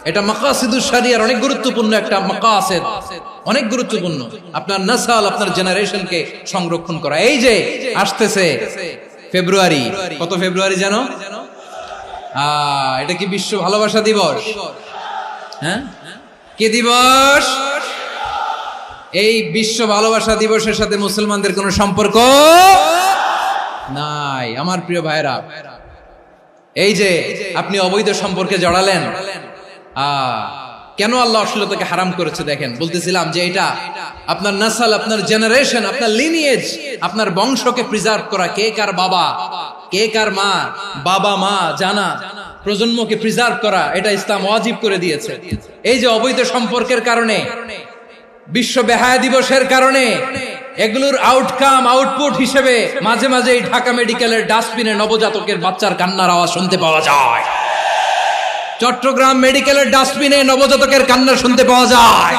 এটা মাকাসিদুশ শরিয়ার অনেক গুরুত্বপূর্ণ একটা মাকাসিদ, অনেক গুরুত্বপূর্ণ। আপনার নাসল, আপনার জেনারেশনকে সংরক্ষণ করা। এই যে আসতেছে ফেব্রুয়ারি, কত ফেব্রুয়ারি জানো? এটা কি বিশ্ব ভালোবাসা দিবস? হ্যাঁ, কি দিবস? এই বিশ্ব ভালোবাসা দিবসের সাথে মুসলমানদের কোনো সম্পর্ক নাই। আমার প্রিয় ভাইরা, এই যে আপনি অবৈধ সম্পর্কে জড়ালেন, কেন আল্লাহ অশ্লীলতাকে হারাম করেছে দেখেন। বলতেছিলাম যে এটা আপনার নাসল, আপনার জেনারেশন, আপনার লিনিয়েজ, আপনার বংশকে প্রিজার্ভ করা। কে কার বাবা, কে কার মা, বাবা মা জানা, প্রজন্মকে প্রিজার্ভ করা, এটা ইসলাম ওয়াজিব করে দিয়েছে। এই যে অবৈধ সম্পর্কের কারণে, বিশ্ব বেহায়া দিবসের কারণে, এগুলোর আউটকাম, আউটপুট হিসেবে মাঝে মাঝে এই ঢাকা মেডিকেলের ডাস্টবিনে নবজাতকের বাচ্চার কান্নার আওয়াজ শুনতে পাওয়া যায়। চট্টগ্রাম মেডিকেলের ডাস্টবিনে নবজাতকের কান্না শুনতে পাওয়া যায়।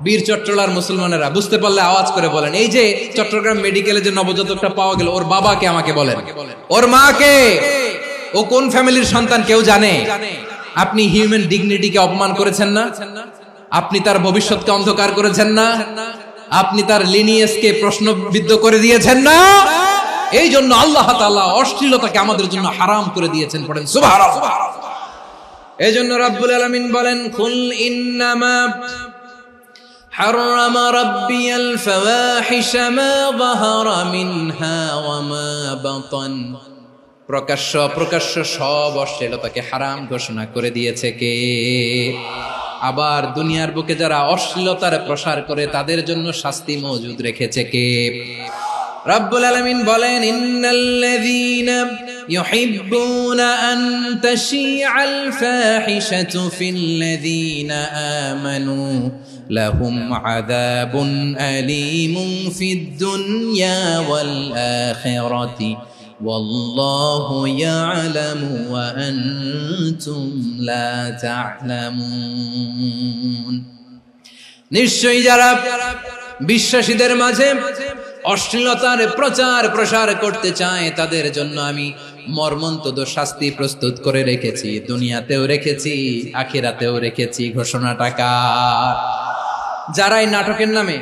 বীর চট্টলার মুসলমানেরা বুঝতে পারলে আওয়াজ করে বলেন, এই যে চট্টগ্রাম মেডিকেলে যে নবজাতকটা পাওয়া গেল, ওর বাবাকে আমাকে বলেন, ওর মাকে, ও কোন ফ্যামিলির সন্তান কেউ জানে? আপনি হিউম্যান ডিগনিটিকে অপমান করেছেন না? আপনি তার ভবিষ্যৎকে অন্ধকার করেছেন না? আপনি তার লিনিয়েজকে প্রশ্নবিদ্ধ করে দিয়েছেন না? এই জন্য আল্লাহ তাআলা অশ্লীলতাকে আমাদের জন্য হারাম করে দিয়েছেন। পড়েন সুবহানাল্লাহ। এই জন্য রাব্বুল আলামিন বলেন, কুল ইন্নামা হারাম রাব্বিয়াল ফাওয়াহিশা মা যাহারা মিনহা ওয়া মা বাতান। প্রকাশ্য অপ্রকাশ্য সব অশ্লীলতাকে হারাম ঘোষণা করে দিয়েছে কে? আবার দুনিয়ার বুকে যারা অশ্লীলতার প্রসার করে তাদের জন্য শাস্তি মজুদ রেখেছে কে? রাব্বুল আলামিন বলেন, ইন্নাল্লাযীনা يحبون أن تشيع الفاحشة في الذين آمنوا لهم عذاب أليم في الدنيا والآخرة والله يعلم وأنتم لا تعلمون নিশ্চয়ই যারা বিশ্বাসীদের মাঝে অশ্লীলতার প্রচার প্রসার করতে চায় তাদের জন্য আমি মর্মন্তুদ শাস্তি প্রস্তুত করে রেখেছি, দুনিয়াতেও রেখেছি, আখিরাতেও রেখেছি। ঘোষণাটা কার? যারা এই নাটকের নামে,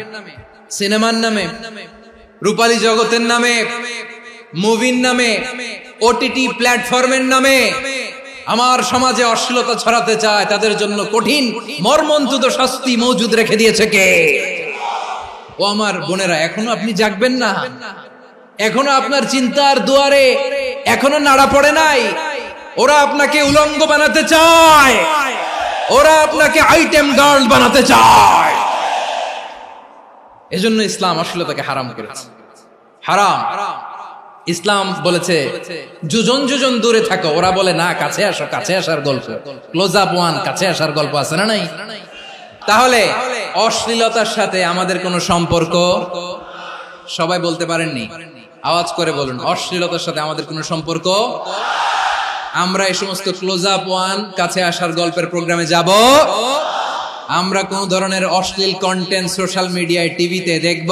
সিনেমার নামে, রূপালী জগতের নামে, মুভির নামে, ওটিটি প্ল্যাটফর্মের নামে আমার সমাজে অশ্লীলতা ছড়াতে চায় তাদের জন্য কঠিন মর্মন্তুদ শাস্তি মজুদ রেখে দিয়েছে কে? ও আমার বোনেরা, এখনো আপনি জাগবেন না? এখনো আপনার চিন্তার দুয়ারে এখনো নাড়া পড়ে নাই? ওরা আপনাকে উলঙ্গ বানাতে চায়, ওরা আপনাকে আইটেম গার্ল বানাতে চায়। এজন্য ইসলাম অশ্লীলতাকে হারাম করেছে। হারাম। ইসলাম বলেছে যোজন যোজন দূরে থাকো, ওরা বলে না কাছে আসো, কাছে আসার গল্প, ক্লোজ আপ ওয়ান, কাছে আসার গল্প আছে না নাই? তাহলে অশ্লীলতার সাথে আমাদের কোনো সম্পর্ক? সবাই বলতে পারেননি, আওয়াজ করে বলুন, অশ্লীলতার সাথে আমাদের কোনো সম্পর্ক? আমরা এই সমস্ত ক্লোজ আপ ওয়ান, কাছে আসার গল্পের প্রোগ্রামে যাব? আমরা কোন ধরনের অশ্লীল কন্টেন্ট সোশ্যাল মিডিয়ায়, টিভিতে দেখব?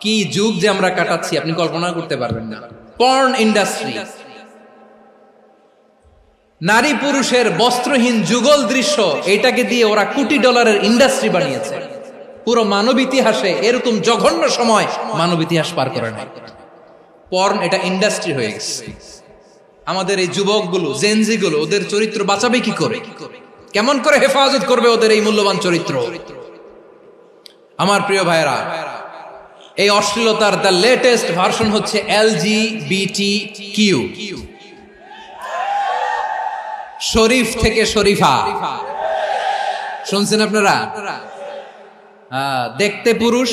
কি যুগ যে আমরা কাটাচ্ছি আপনি কল্পনা করতে পারবেন না। পর্ন ইন্ডাস্ট্রি, নারী পুরুষের বস্ত্রহীন যুগল দৃশ্য, এটাকে দিয়ে ওরা কোটি ডলারের ইন্ডাস্ট্রি বানিয়েছে। পুরো মানব ইতিহাসে এরকম জঘন্য সময় মানব ইতিহাস পার করে নাই। পর্ন এটা ইন্ডাস্ট্রি হয়ে গেছে। আমাদের এই যুবকগুলো, জেনজি গুলো, ওদের চরিত্র বাঁচাবে কি করে? কেমন করে হেফাজত করবে ওদের এই মূল্যবান চরিত্র? আমার প্রিয় ভাইরা, এই অশ্লীলতার দ্য লেটেস্ট ভার্সন হচ্ছে LGBTQ, শরীফ থেকে শরীফা। শুনছেন আপনারা? দেখতে পুরুষ,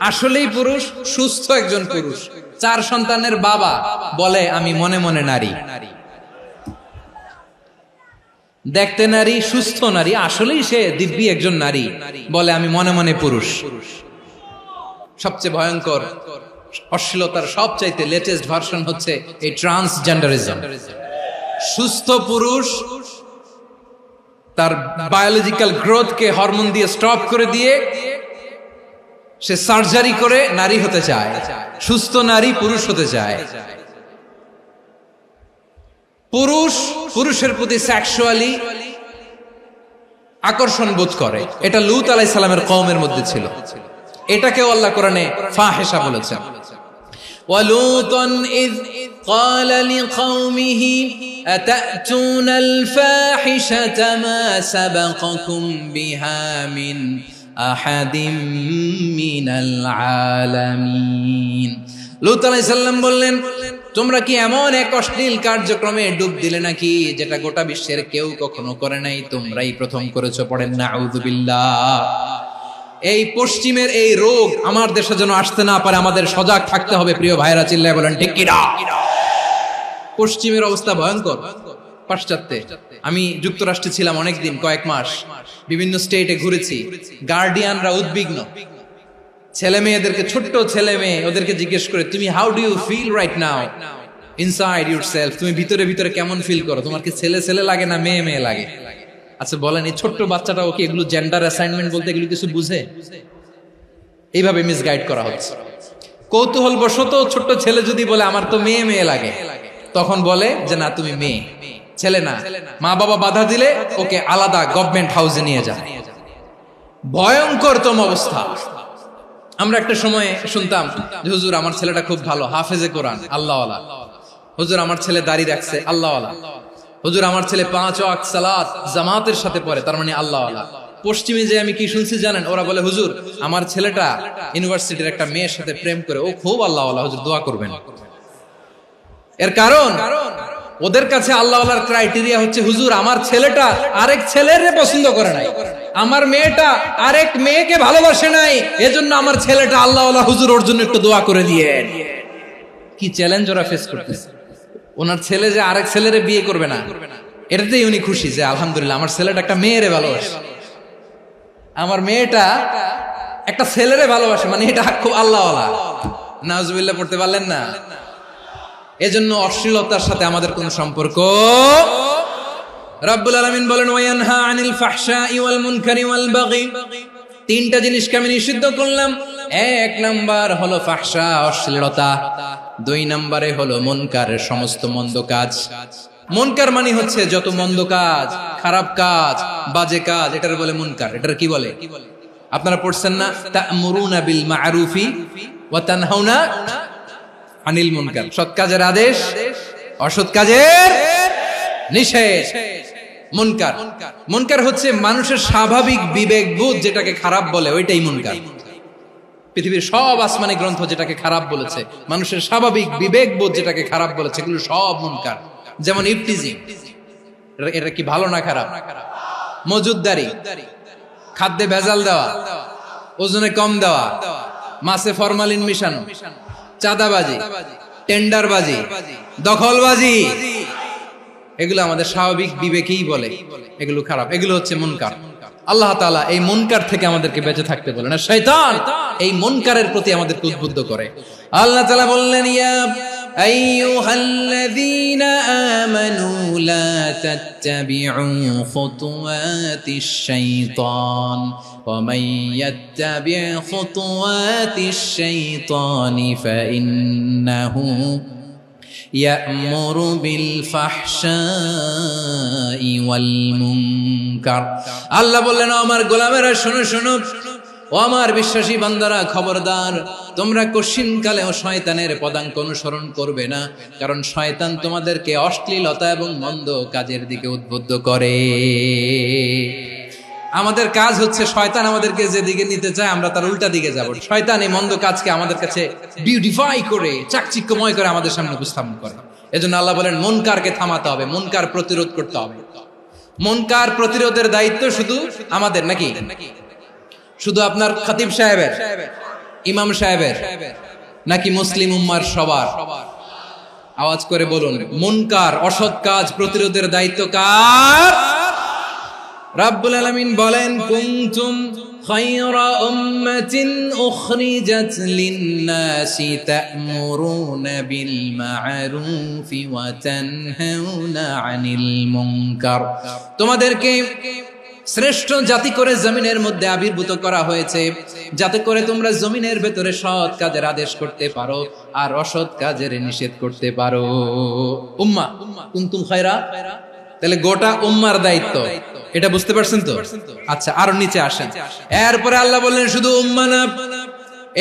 আসলেই পুরুষ, সুস্থ একজন পুরুষ, 4 সন্তানের বাবা, বলে আমি মনে মনে নারী। দেখতে নারী, সুস্থ নারী, আসলেই সে দিব্যি একজন নারী, বলে আমি মনে মনে পুরুষ। সবচেয়ে ভয়ঙ্কর অশ্লীলতার সবচাইতে লেটেস্ট ভার্সন হচ্ছে এই ট্রান্সজেন্ডারিজম। সুস্থ পুরুষ তার বায়োলজিক্যাল গ্রোথকে হরমোন দিয়ে স্টপ করে দিয়ে সে সার্জারি করে নারী হতে চায়, সুস্থ নারী পুরুষ হতে চায়। পুরুষ পুরুষের প্রতি সেক্সুয়ালি আকর্ষণ বোধ করে, এটা লূত আলাইহিস সালামের কওমের মধ্যে ছিল। এটাকে আল্লাহ কোরআনে ফাহিশা বলেছেন। ওয়ালুতান ইয قال لقومه أتأتون الفاحشة ما سبقكم بها من أحد من العالمين। লূত আলাইহিস সালাম বললেন, তোমরা কি এমন এক অশ্লীল কার্যক্রমে ডুব দিলে নাকি যেটা গোটা বিশ্বের কেউ কখনো করে নাই, তোমরাই প্রথম করেছো? পড়েন নাউযুবিল্লাহ। এই পশ্চিমের এই রোগ আমার দেশে যেন আসতে না পারে, আমাদের সজাগ থাকতে হবে। প্রিয় ভাইরা, চিল্লায় বলেন ঠিক কি না? পশ্চিমের অবস্থা ভয়ঙ্কর। পাশ্চাত্যে, আমি যুক্তরাষ্ট্রে ছিলাম অনেকদিন, কয়েক মাস, বিভিন্ন স্টেটে ঘুরেছি। গার্ডিয়ানরা উদ্বিগ্ন, ছেলে মেয়েদেরকে, ছোট্ট ছেলে মেয়ে, ওদেরকে জিজ্ঞেস করে, তুমি how do you feel right now inside yourself? তুমি ভিতরে ভিতরে কেমন ফিল করো? তোমার কি ছেলে ছেলে লাগে না মেয়ে মেয়ে লাগে? আচ্ছা বলেন, এই ছোট্ট বাচ্চাটা ওকে এগুলো জেন্ডার অ্যাসাইনমেন্ট বলতে এগুলো কিছু বুঝে? এইভাবে মিসগাইড করা হচ্ছে। কৌতূহল বশত ছোট্ট ছেলে যদি বলে আমার তো মেয়ে মেয়ে লাগে, তখন বলে যে না তুমি মেয়ে, ছেলে না। মা বাবা বাধা দিলে ওকে আলাদা গভর্নমেন্ট হাউসে নিয়ে যায়। ভয়ঙ্করতম অবস্থা। আমরা একটা সময় শুনতাম যে হুজুর আমার ছেলেটা খুব ভালো, হাফেজে কোরআন, আল্লাহওয়ালা। হুজুর আমার ছেলে দাড়ি রাখছে, আল্লাহওয়ালা। হুজুর আমার ছেলে 5 ওয়াক্ত সালাত জামাতের সাথে পড়ে, তার মানে আল্লাহওয়ালা। পশ্চিমে যে আমি কি শুনছি জানেন? ওরা বলে হুজুর আমার ছেলেটা ইউনিভার্সিটির একটা মেয়ের সাথে প্রেম করে, ও খুব আল্লাহওয়ালা, হুজুর দোয়া করবেন। এর কারণ ওদের কাছে আল্লাহওয়ালার ক্রাইটেরিয়া হচ্ছে হুজুর আমার ছেলেটা আরেক ছেলের পছন্দ করে নাই, আমার মেয়েটা আরেক মেয়েকে ভালোবাসে নাই, এজন্য আমার ছেলেটা আল্লাহওয়ালা, হুজুর ওর জন্য একটু দোয়া করে দিয়েন। কি চ্যালেঞ্জ ওরা ফেস করতেছে। ওনার ছেলে যে আরেক ছেলেরে বিয়ে করবে না, এটাতেই উনি খুশি যে আলহামদুলিল্লাহ আমার ছেলেটা একটা মেয়েরে ভালোবাসে, আমার মেয়েটা একটা ছেলেরে ভালোবাসে, মানে এটা খুব আল্লাহওয়ালা। নাউজুবিল্লাহ পড়তে পারলেন না? এজন্য অশ্লীলতার সাথে আমাদের কোন সম্পর্ক। রাব্বুল আলামিন বলেন ওয়ায়ানহা আনিল ফাহশাই ওয়াল মুনকারি ওয়াল বাগি, তিনটা জিনিসকে আমি নিষিদ্ধ করলাম। এক নাম্বার হলো ফাহশা, অশ্লীলতা। দুই নম্বরে হলো মুনকার, সমস্ত মন্দ কাজ। মুনকার মানে হচ্ছে যত মন্দ কাজ, খারাপ কাজ, বাজে কাজ, এটার বলে মুনকার। এটার কি বলে? আপনারা পড়ছেন না, তা'মুরুনা বিল মা'রুফি ওয়া তানহাউনা আনিল মুনকার। সৎ কাজের আদেশ, অসৎ কাজের নিষেধ। মুনকার, মুনকার হচ্ছে মানুষের স্বাভাবিক বিবেকবোধ যেটাকে খারাপ বলে, ওইটাই মুনকার। পৃথিবীর সব আসমানি গ্রন্থ যেটাকে খারাপ বলেছে, মানুষের স্বাভাবিক বিবেকবোধ যেটাকে খারাপ বলেছে, এগুলো সব মুনকার। যেমন ইফতিজিং, এটা কি ভালো না খারাপ? মজুদদারি, খাদ্যে ভেজাল দেওয়া, ওজনে কম দেওয়া, মাছে ফরমালিন মিশানো, চাঁদাবাজি, টেন্ডারবাজি, দখলবাজি, এগুলো আমাদের স্বাভাবিক বিবেকেই বলে এগুলো খারাপ, এগুলো হচ্ছে মুনকার। আল্লাহ তাআলা এই মুনকার থেকে আমাদেরকে বেঁচে থাকতে বলেন, আর শয়তান এই মুনকারের প্রতি আমাদেরকে উদ্বুদ্ধ করে। আল্লাহ তাআলা বললেন, ইয়া আইয়ুহাল্লাযীনা আমানু লা তাত্তাবিউ খুতুওয়াতিশ শাইতান ওয়া মান ইয়াত্তাবি' খুতুওয়াতিশ শাইতানি ফাইন্নাহু ইয়া'মুরু বিল ফাহশাই ওয়াল মুনকার। আল্লাহ বললেন, আমার গোলামেরা শোনো শোনো, ও আমার বিশ্বাসী বান্দারা খবরদার, তোমরা কশিনকালেও শয়তানের পদাঙ্ক অনুসরণ করবে না, কারণ শয়তান তোমাদেরকে অশ্লীলতা এবং মন্দ কাজের দিকে উদ্বুদ্ধ করে। আমাদের কাজ হচ্ছে শয়তান আমাদেরকে যেদিকে নিতে চায় আমরা তার উল্টা দিকে যাব। শয়তান এই মন্দ কাজকে আমাদের কাছে বিউটিফাই করে, চাকচিক্যময় করে আমাদের সামনে উপস্থাপন করে। এজন্য আল্লাহ বলেন মুনকারকে থামাতে হবে, মুনকার প্রতিরোধ করতে হবে। মুনকার প্রতিরোধের দায়িত্ব শুধু আমাদের নাকি? শুধু আপনার খতিব সাহেবের, ইমাম সাহেবের, নাকি মুসলিম উম্মার সবার? আওয়াজ করে বলুন, মুনকার অসৎ কাজ প্রতিরোধের দায়িত্ব কার? রাব্বুল আলামিন বলেন, কুনতুম খায়রা উম্মাতিন উখরিজাত লিন-নাসি তা'মুরুনা বিল মা'রুফি ওয়া তানহাউনা আনিল মুনকার। তোমাদেরকে শ্রেষ্ঠ জাতি করে জমিনের মধ্যে আবির্ভূত করা হয়েছে, যাতে করে তোমরা জমিনের ভেতরে সৎ কাজের আদেশ করতে পারো আর অসৎ কাজের নিষেধ করতে পারো। উম্মাহ, কুনতুম খায়রা, তাহলে গোটা উম্মার দায়িত্ব, এটা বুঝতে পারছেন তো? আচ্ছা, আরো নিচে আসেন। এরপরে আল্লাহ বললেন, শুধু উম্মাহ না,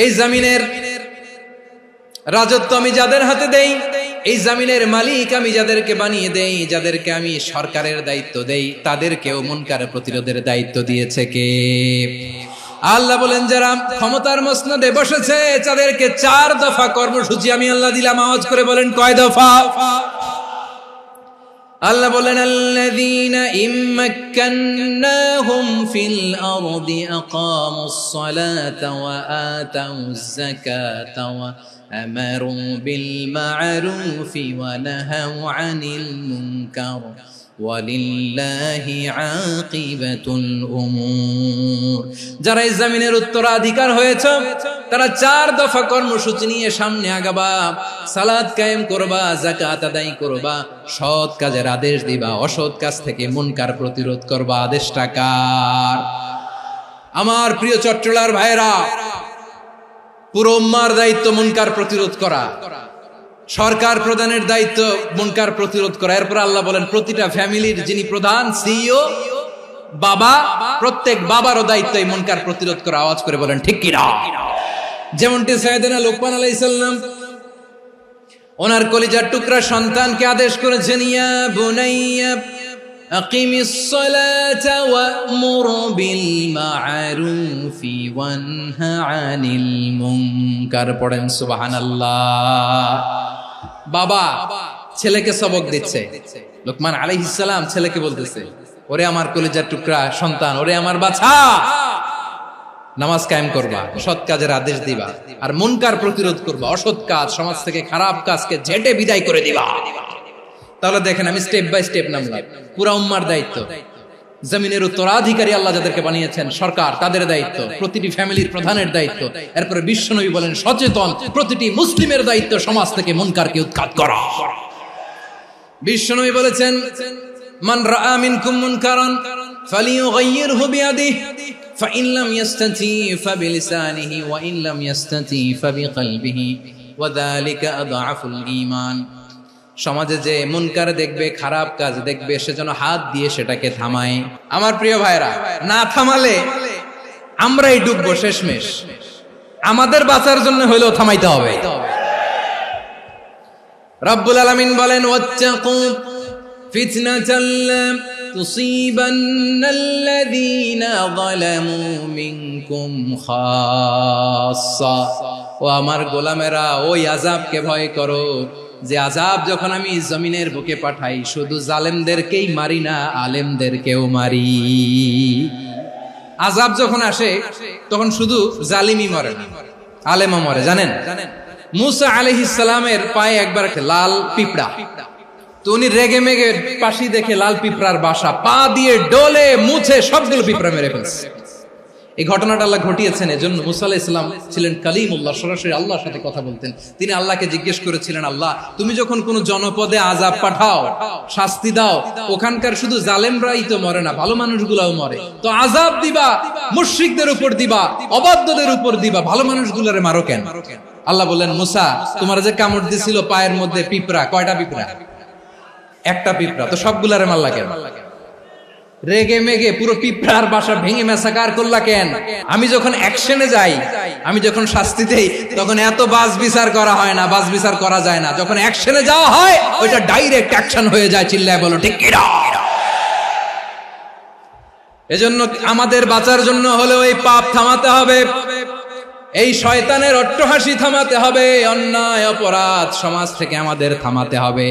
এই জমিনের রাজত্ব আমি যাদের হাতে দেই, এই জমিনের মালিক আমি যাদেরকে বানিয়ে দেই, যাদেরকে আমি সরকারের দায়িত্ব দেই, তাদেরকেও মুনকার প্রতিরোধের দায়িত্ব দিয়েছে কে? আল্লাহ বলেন, যারা ক্ষমতার মসনদে বসেছে তাদেরকে 4 দফা কর্মসূচি আমি আল্লাহ দিলাম। আওয়াজ করে বলেন, কয় দফা? আল্লাহ বলেন, আল্লাযীনা ইম্মাক্কান্নাহুম ফিল আরদি আকামুস সালাতা ওয়া আতাউয যাকাতা ওয়া আমারু বিল মা'রুফি ওয়া নাহাউ আনিল মুনকার ওয়ালিল্লাহি আকিবাতুল উমুর। যারা এই জমিনের উত্তরাধিকার হয়েছে তারা 4 দফা কর্মসূচি নিয়ে সামনে আগাবা। সালাত কায়েম করবা, যাকাত আদায় করবা, সৎ কাজের আদেশ দিবা, অসৎ কাজ থেকে মুনকার প্রতিরোধ করবা। আদেশটা কার? আমার প্রিয় চট্টলার ভাইরা, পুরো উম্মার দায়িত্ব মুনকার প্রতিরোধ করা, সরকার প্রধানের দায়িত্ব মুনকার প্রতিরোধ করা। এরপর আল্লাহ বলেন, প্রতিটা ফ্যামিলির যিনি প্রধান সিইও বাবা, প্রত্যেক বাবারও দায়িত্ব এই মুনকার প্রতিরোধ করা। আওয়াজ করে বলেন ঠিক কি না? যেমনটি সাইয়েদনা লোকমান আলাইহিস সালাম ওনার কলিজার টুকরা সন্তানকে আদেশ করেছেন, ইয়া বুনাইয়া আকিমিস সালাতা ওয়া'মুর বিল মা'রুফি ওয়ানহা আনিল মুনকার। পড়েন সুবহানাল্লাহ। বাবা ছেলেকে সবক দিচ্ছে, লোকমান আলাইহিস সালাম ছেলেকে বলতেছে, ওরে আমার কলিজার টুকরা সন্তান, ওরে আমার বাছা, নামাজ কায়েম করবা, সৎ কাজের আদেশ দিবা, আর মুনকার প্রতিরোধ করবা, অসৎ কাজ সমাজ থেকে খারাপ কাজকে ঝেঁটে বিদায় করে দিবা। তাহলে দেখেন আমি স্টেপ বাই স্টেপ নামলাম। পুরা উম্মার দায়িত্ব, জমিনের উত্তরাধিকারী আল্লাহ যাদেরকে বানিয়েছেন সরকার, তাদের দায়িত্ব, প্রতিটি ফ্যামিলির প্রধানের দায়িত্ব, এরপরে বিশ্বনবী বলেন সচেতন প্রতিটি মুসলিমের দায়িত্ব সমাজ থেকে মুনকারকে উৎখাত করা। বিশ্বনবী বলেছেন মান রাআ মিনকুম মুনকারান ফালিয়ুগাইয়িরহু বিয়াদিহি ফাইন লাম ইয়াসতাতি ফাবিলিসানিহি ওয়া ইন লাম ইয়াসতাতি ফাবিকলবিহি ওয়া যালিকা আযআফুল ঈমান। সমাজে যে মুনকার দেখবে, খারাপ কাজ দেখবে, সে যেন হাত দিয়ে সেটাকে থামায়। আমার প্রিয় ভাইরা, না থামালে আমরাই ডুববো শেষমেশ। আমাদের বাঁচার জন্য হইলেও থামাইতে হবে। রব্বুল আলামিন বলেন ওয়াত্তাকু ফিতনাতাল লা তুসিবান্নাল্লাযীনা যালামু মিনকুম খাসসা। ও আমার গোলামেরা, ওই আযাবকে ভয় করো যে আযাব যখন আমি জমিনের বুকে পাঠাই শুধু জালেমদেরকেই মারি না, আলেমদেরকেও মারি। আযাব যখন আসে তখন শুধু জালিমই মরে না, আলেমও মরে। জানেন মুসা আলাইহিস সালামের পায়ে একবার লাল পিঁপড়া, তো উনি রেগে মেগে পাশি দেখে লাল পিঁপড়ার বাসা, পা দিয়ে ডলে মুছে সবগুলো পিঁপড়া মেরে ফেলছে। এই ঘটনাটা আল্লাহ ঘটিয়েছেন। এজন্য মুসা আলাইহিস সালাম ছিলেন কালিমুল্লাহ, সরাসরি আল্লাহর সাথে কথা বলতেন। তিনি আল্লাহকে জিজ্ঞেস করেছিলেন, আল্লাহ তুমি যখন কোন জনপদে আযাব পাঠাও, শাস্তি দাও, ওখানকার শুধু জালেমরাই তো মরে না, ভালো মানুষগুলাও মরে, তো আযাব দিবা মুশরিকদের উপর দিবা, অবাধ্যদের উপর দিবা, ভালো মানুষগুলোরে মারো কেন? আল্লাহ বললেন, মুসা তোমার যে কামড় দিছিল পায়ের মধ্যে পিঁপড়া, কয়টা পিঁপড়া? একটা পিঁপড়া, তো সবগুলারে মারলা কেন? রেগে মেগে পুরো পিঁপড়ার বাসা ভেঙে মেসাকার করলা কেন? আমি যখন অ্যাকশনে যাই, আমি যখন শাস্তি দেই, তখন এত বাস বিচার করা হয় না, বাস বিচার করা যায় না। যখন অ্যাকশনে যাওয়া হয় ওইটা ডাইরেক্ট অ্যাকশন হয়ে যায়। চিল্লায় বলো ঠিক কি না? এজন্য আমাদের বাঁচার জন্য হলেও এই পাপ থামাতে হবে, এই শয়তানের অট্টহাসি থামাতে হবে, অন্যায় অপরাধ সমাজ থেকে আমাদের থামাতে হবে।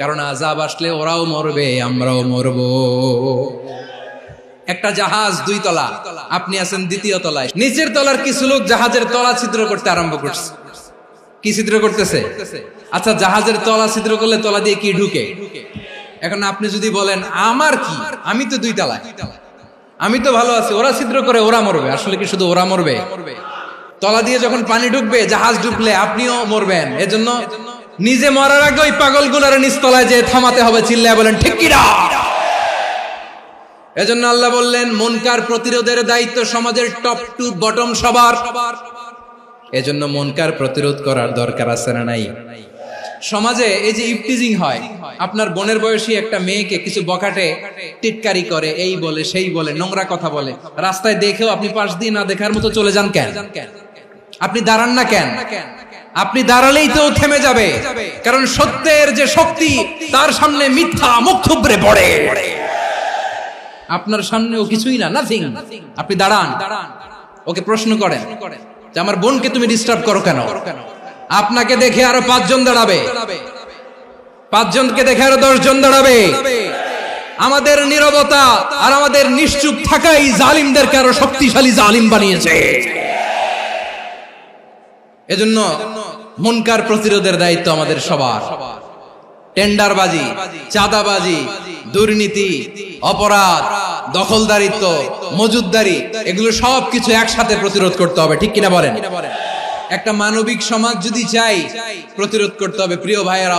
কারণ আযাব আসলে ওরাও মরবে, আমরাও মরব। একটা জাহাজ 2 তলা, আপনি আছেন 2য় তলায়। নিচের তলার কিছু লোক জাহাজের তলা ছিদ্র করতে আরম্ভ করছে। কি ছিদ্র করতেছে? আচ্ছা, জাহাজের তলা ছিদ্র করলে তলা দিয়ে কি ঢুকে? এখন আপনি যদি বলেন আমার কি, আমি তো 2 তলায়, আমি তো ভালো আছি, ওরা ছিদ্র করে ওরা মরবে। আসলে কি শুধু ওরা মরবে? তলা দিয়ে যখন পানি ঢুকবে, জাহাজ ঢুকলে আপনিও মরবেন। এজন্য নিজে মরার আগে ওই পাগলগুলোর নিচতলায় যে থামাতে হবে। চিল্লায় বলেন ঠিক কি না? এজন্য আল্লাহ বললেন মুনকার প্রতিরোধের দায়িত্ব সমাজের টপ টু বটম সবার। এজন্য মুনকার প্রতিরোধ করার দরকার আছে না নাই? সমাজে এই যে ইফটিজিং হয়, আপনার বোনের বয়সী একটা মেয়েকে কিছু বকাটে টিটকারি করে, এই বলে সেই বলে, নোংরা কথা বলে, রাস্তায় দেখেও আপনি পাশ দিয়ে না দেখার মতো চলে যান কেন? আপনি দাঁড়ান না কেন? আপনি দাঁড়ালেই তো থেমে যাবে, কারণ সত্যের যে শক্তি তার সামনে মিথ্যা মুখ থুবড়ে পড়ে। আপনার সামনে ও কিছুই না, নাথিং। আপনি দাঁড়ান, ওকে প্রশ্ন করেন যে আমার বোনকে তুমি ডিস্টার্ব করো কেন? আপনাকে দেখে আরো 5 জন দাঁড়াবে, 5 জনকে দেখে আরো 10 জন দাঁড়াবে। আমাদের নীরবতা আর আমাদের নিশ্চুপ থাকাই জালিমদেরকে আরো শক্তিশালী জালিম বানিয়েছে। এজন্য মুনকার প্রতিরোধের দায়িত্ব আমাদের সবার। টেন্ডারবাজি, চাঁদাবাজি, দুর্নীতি, অপরাধ, দখলদারিত্ব, মজুদদারি, এগুলো সবকিছু একসাথে প্রতিরোধ করতে হবে। ঠিক কিনা বলেন? একটা মানবিক সমাজ যদি চাই, প্রতিরোধ করতে হবে। প্রিয় ভাইয়েরা,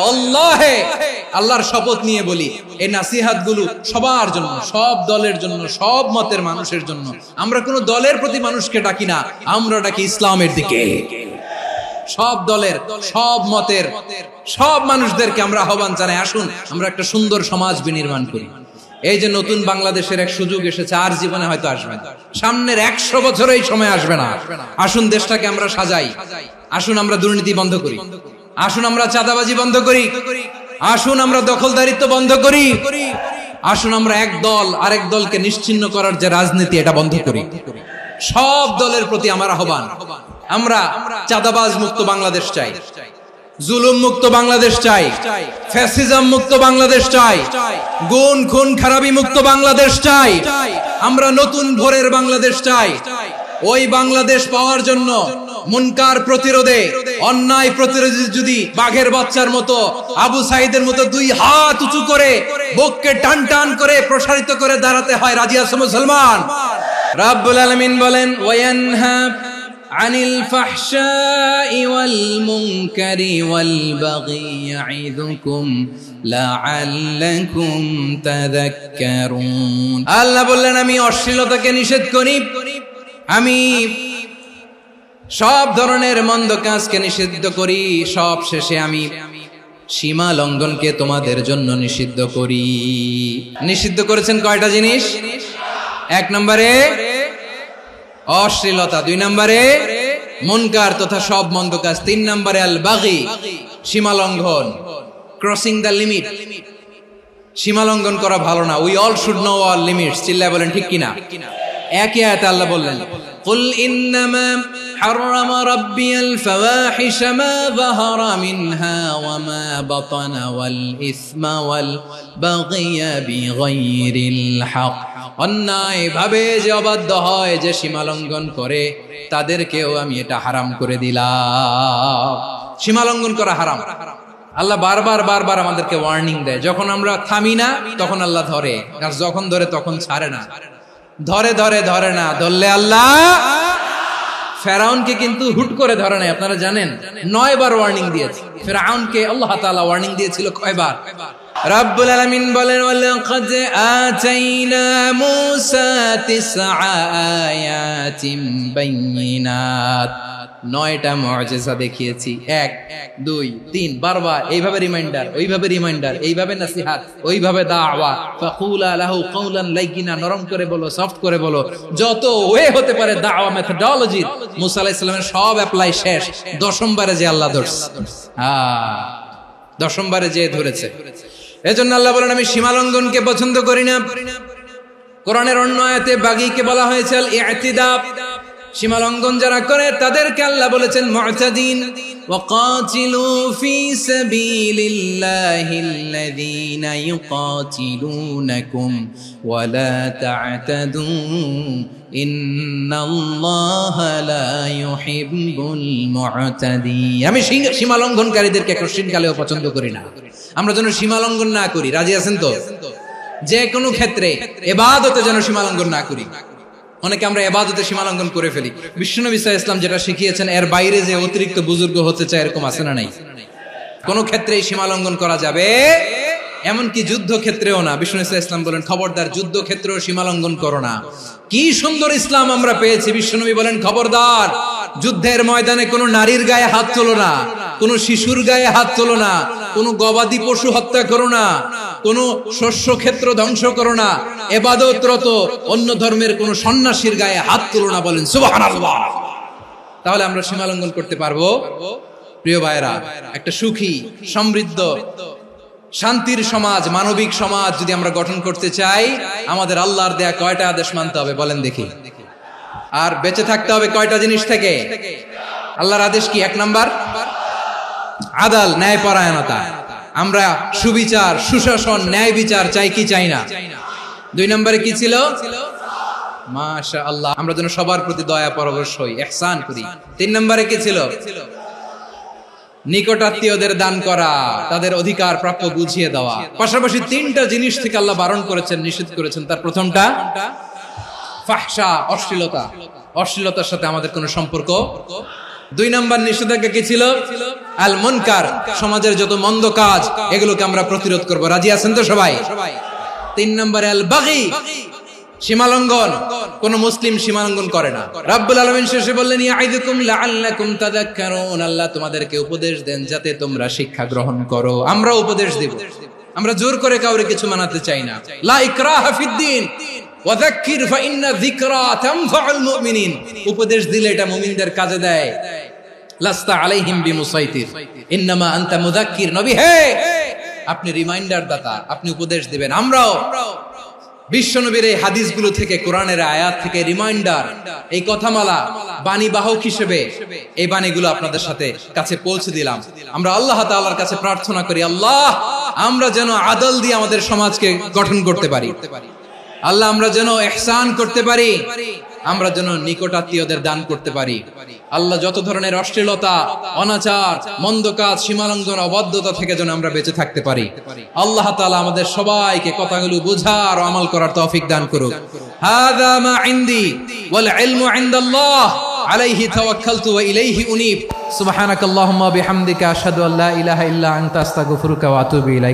আল্লাহর শপথ নিয়ে বলি, এই নাসিহাত গুলো সবার জন্য, সব দলের জন্য, সব মতের মানুষের জন্য। আমরা কোনো দলের প্রতি মানুষকে ডাকি না, আমরা ডাকি ইসলামের দিকে। সব দলের, সব মতের, সব মানুষদেরকে আমরা আহ্বান জানাই, আসুন আমরা একটা সুন্দর সমাজ বিনির্মাণ করি। এই যে নতুন বাংলাদেশের এক সুযোগ এসেছে, আর জীবনে হয়তো আসবে না, সামনের 100 বছর এই সময় আসবে না। আসুন দেশটাকে আমরা সাজাই, আসুন আমরা দুর্নীতি বন্ধ করি, আসুন আমরা চাঁদাবাজি বন্ধ করি, আসুন আমরা দখলদারিত্ব বন্ধ করি, আসুন আমরা এক দল আরেক দলকে নিশ্চিহ্ন করার যে রাজনীতি, এটা বন্ধ করি। সব দলের প্রতি আমার আহ্বান, আমরা চাঁদাবাজ মুক্ত বাংলাদেশ চাই, জুলুম মুক্ত বাংলাদেশ চাই, ফ্যাসিজম মুক্ত বাংলাদেশ চাই, গুণ খুন খারাপি মুক্ত বাংলাদেশ চাই, আমরা নতুন ভোরের বাংলাদেশ চাই। ওই বাংলাদেশ পাওয়ার জন্য মুনকার প্রতিরোধে, অন্যায় প্রতিরোধে যদি বাঘের বাচ্চার মতো, আবু সাইদের মতো দুই হাত উঁচু করে বুককে টান টান করে প্রসারিত করে দাঁড়াতে হয়, রাজি আছো মুসলমান? রাব্বুল আলামিন বলেন ওয়ায়ানহা আনিল ফাহশাই ওয়াল মুনকারি ওয়াল বাগি ইয়াইদুকুম লাআল্লাকুম তাযাক্কারুন। আল্লাহ বললেন আমি অশ্লীলতাকে নিষেধ করি, আমি সব ধরনের মন্দ কাজকে নিষিদ্ধ করি, সব শেষে আমি সীমা লঙ্ঘনকে তোমাদের জন্য নিষিদ্ধ করি। নিষিদ্ধ করেছেন কয়টা জিনিস? 1 নম্বরে অশ্লীলতা, 2 নম্বরে মুনকার তথা সব মন্দ কাজ, 3 নম্বরে আল বাগি সীমা লঙ্ঘন, ক্রসিং দ্য লিমিট। সীমা লঙ্ঘন করা ভালো না। We all should know our limits. চিল্লায় বলেন ঠিক কিনা? একই আয়াতে আল্লাহ বললেন কুল ইন্নামা হারামা রাব্বিয়াল ফাওয়াহিশা মা যাহারা মিনহা ওয়া মা বাতানা ওয়াল ইসমা ওয়াল বাগিয়া বিগাইরিল হক। অন্যায় ভাবে যে অবাধ্য হয়, যে সীমা লঙ্ঘন করে, তাদেরকেও আমি এটা হারাম করে দিলাম। সীমা লঙ্ঘন করা হারাম। আল্লাহ বারবার বারবার আমাদেরকে ওয়ার্নিং দেয়। যখন আমরা থামি না তখন আল্লাহ ধরে, আর যখন ধরে তখন ছাড়ে না। ধরে ধরে ধরে না, ধরলে আল্লাহ। ফেরাউনকে কিন্তু হুট করে ধরে নাই, আপনারা জানেন 9 বার ওয়ার্নিং দিয়েছে। ফেরাউনকে আল্লাহ তাআলা ওয়ার্নিং দিয়েছিল কয়বার? রাব্বুল আলামিন বলেন ওয়ালাকাদ আতাইনা মূসা 9 আয়াতিন বাইয়িনাত। 9টা মুআজিজা দেখিয়েছি। 1 2 3 বারবার এইভাবে রিমাইন্ডার, ওইভাবে রিমাইন্ডার, এইভাবে নসিহত, ওইভাবে দাওয়া। ফাকুলা লাহু কাওলান লাইয়িনা, নরম করে বলো, সফট করে বলো, যত ওয়ে হতে পারে দাওয়া মেথডোলজি। মুসা আলাইহিস সালামের সব অ্যাপ্লাই শেষ। 10ম বারে যে আল্লাহ ধরছে, 10ম বারে যে ধরেছে। এজন্য আল্লাহ বলেন আমি সীমা লঙ্ঘনকে পছন্দ করি না। কোরআনের অন্য আয়াতে বাগীকে বলা হয়েছে আল ইতিদা। সীমা লঙ্ঘন যারা করে তাদেরকে আল্লাহ বলেছেন মুতাদিন। ওয়াকাতিলু ফি সাবিলিল্লাহিল্লাযীনা ইউকাতিলুনাকুম ওয়া লা তা'তাদু ইন্নাল্লাহা লা ইউহিব্বুল মুতাদিন। আমি সীমা লঙ্ঘনকারীদেরকে কোশ্চিনকালেও পছন্দ করি না। আমরা যেন সীমা লঙ্ঘন না করি, রাজি আছেন তো? যে কোনো ক্ষেত্রে ইবাদতে যেন সীমা লঙ্ঘন না করি। অনেকে আমরা ইবাদতে সীমা লঙ্ঘন করে ফেলি। বিশ্বনবী সাল্লাল্লাহু আলাইহি ওয়াসাল্লাম যেটা শিখিয়েছেন এর বাইরে যে অতিরিক্ত বুজুর্গ হতে চায়, এরকম আছে না নাই? কোন ক্ষেত্রেই সীমা লঙ্ঘন করা যাবে, এমনকি যুদ্ধ ক্ষেত্রেও না। বিশ্বনবী সাল্লাল্লাহু আলাইহি ওয়াসাল্লাম বলেন খবরদার যুদ্ধ ক্ষেত্রেও সীমা লঙ্ঘন করো না। কি সুন্দর ইসলাম আমরা পেয়েছি। বিশ্বনবী বলেন খবরদার যুদ্ধের ময়দানে কোনো নারীর গায়ে হাত তোলো না, কোনো শিশুর গায়ে হাত তোলো না, কোনো গবাদি পশু হত্যা করো না, কোনো শস্য ক্ষেত্র ধ্বংস করো না, ইবাদতরত অন্য ধর্মের কোনো সন্ন্যাসীর গায়ে হাত তোলো না। বলেন সুবহানাল্লাহ। তাহলে আমরা সীমা লঙ্ঘন করতে পারবো? প্রিয় ভাইরা, একটা সুখী, সমৃদ্ধ, শান্তির সমাজ, মানবিক সমাজ যদি আমরা গঠন করতে চাই, আমাদের আল্লাহর দেয়া কয়টা আদেশ মানতে হবে বলেন দেখি? আর বেঁচে থাকতে হবে কয়টা জিনিস থেকে? আল্লাহর আদেশ কি? 1 নাম্বার আদাল, ন্যায়পরায়ণতা। আমরা সুবিচার, সুশাসন, ন্যায় বিচার চাই কি চাই না? 2 নম্বরে কি ছিল? মাশাআল্লাহ, আমরা যেন সবার প্রতি দয়া পরবশ হই, ইহসান করি। 3 নম্বরে কি ছিল? নিকটাত্মীয়দের দান করা, তাদের অধিকার প্রাপ্য বুঝিয়ে দেওয়া। পাশাপাশি 3টা জিনিস থেকে আল্লাহ বারণ করেছেন, নিষেধ করেছেন। তার প্রথমটা ফাহশা, অশ্লীলতা। অশ্লীলতার সাথে আমাদের কোনো সম্পর্ক। 2 নম্বর নিষেধাজ্ঞা কি ছিল? আল মুনকার, সমাজের যত মন্দ কাজ এগুলোকে আমরা প্রতিরোধ করব। রাজি আছেন তো সবাই? 3 নম্বরে আল বাগী, সীমালঙ্ঘন। কোন মুসলিম সীমালঙ্ঘন করে না। রাব্বুল আলামিন শেষে বললেন ইয়াইদুকুম লাআল্লাকুম তাযাক্কারুন। আল্লাহ তোমাদেরকে উপদেশ দেন যাতে তোমরা শিক্ষা গ্রহণ করো। আমরা উপদেশ দেব, আমরা জোর করে কাউরে কিছু মানাতে চাই না। লা ইকরাহা ফিদ্দিন ওয়াযাক্কির ফাইন্না যিকরা তানফাউল মুমিনিন। উপদেশ দিলে এটা মুমিনদের কাজে দেয়। লাস্তা আলাইহিম বিমুসাইতির ইন্নামা আনতা মুযাক্কির। নবী হে, আপনি রিমাইন্ডার দাতা, আপনি উপদেশ দিবেন। আমরাও বিশ্বনবীর এই হাদিসগুলো থেকে, কোরআনের আয়াত থেকে রিমাইন্ডার, এই কথামালা বাণী বাহক হিসেবে এই বাণীগুলো আপনাদের সাথে কাছে পৌঁছে দিলাম। আমরা আল্লাহ তাআলার কাছে প্রার্থনা করি, আল্লাহ আমরা যেন আদল দিয়ে আমাদের সমাজকে গঠন করতে পারি। আল্লাহ আমরা যেন ইহসান করতে পারি। আমরা যেন নিকটাত্মীয়দের দান করতে পারি। আল্লাহ যত ধরনের অশ্লীলতা, অনাচার, মন্দ কাজ, সীমালঙ্ঘন, অবাধ্যতা থেকে যেন আমরা বেঁচে থাকতে পারি। আল্লাহ তাআলা আমাদের সবাইকে কথাগুলো বুঝার ও আমল করার তৌফিক দান করুক। হাযা মা ইনদি ওয়াল ইলমু ইনদাল্লাহ আলাইহি তাওয়াক্কালতু ওয়া ইলাইহি উনীব। সুবহানাকাল্লাহুম্মা বিহামদিকা আশহাদু আল্লা ইলাহা ইল্লা আনতা আস্তাগফিরুকা ওয়া আতুবু ইলাইক।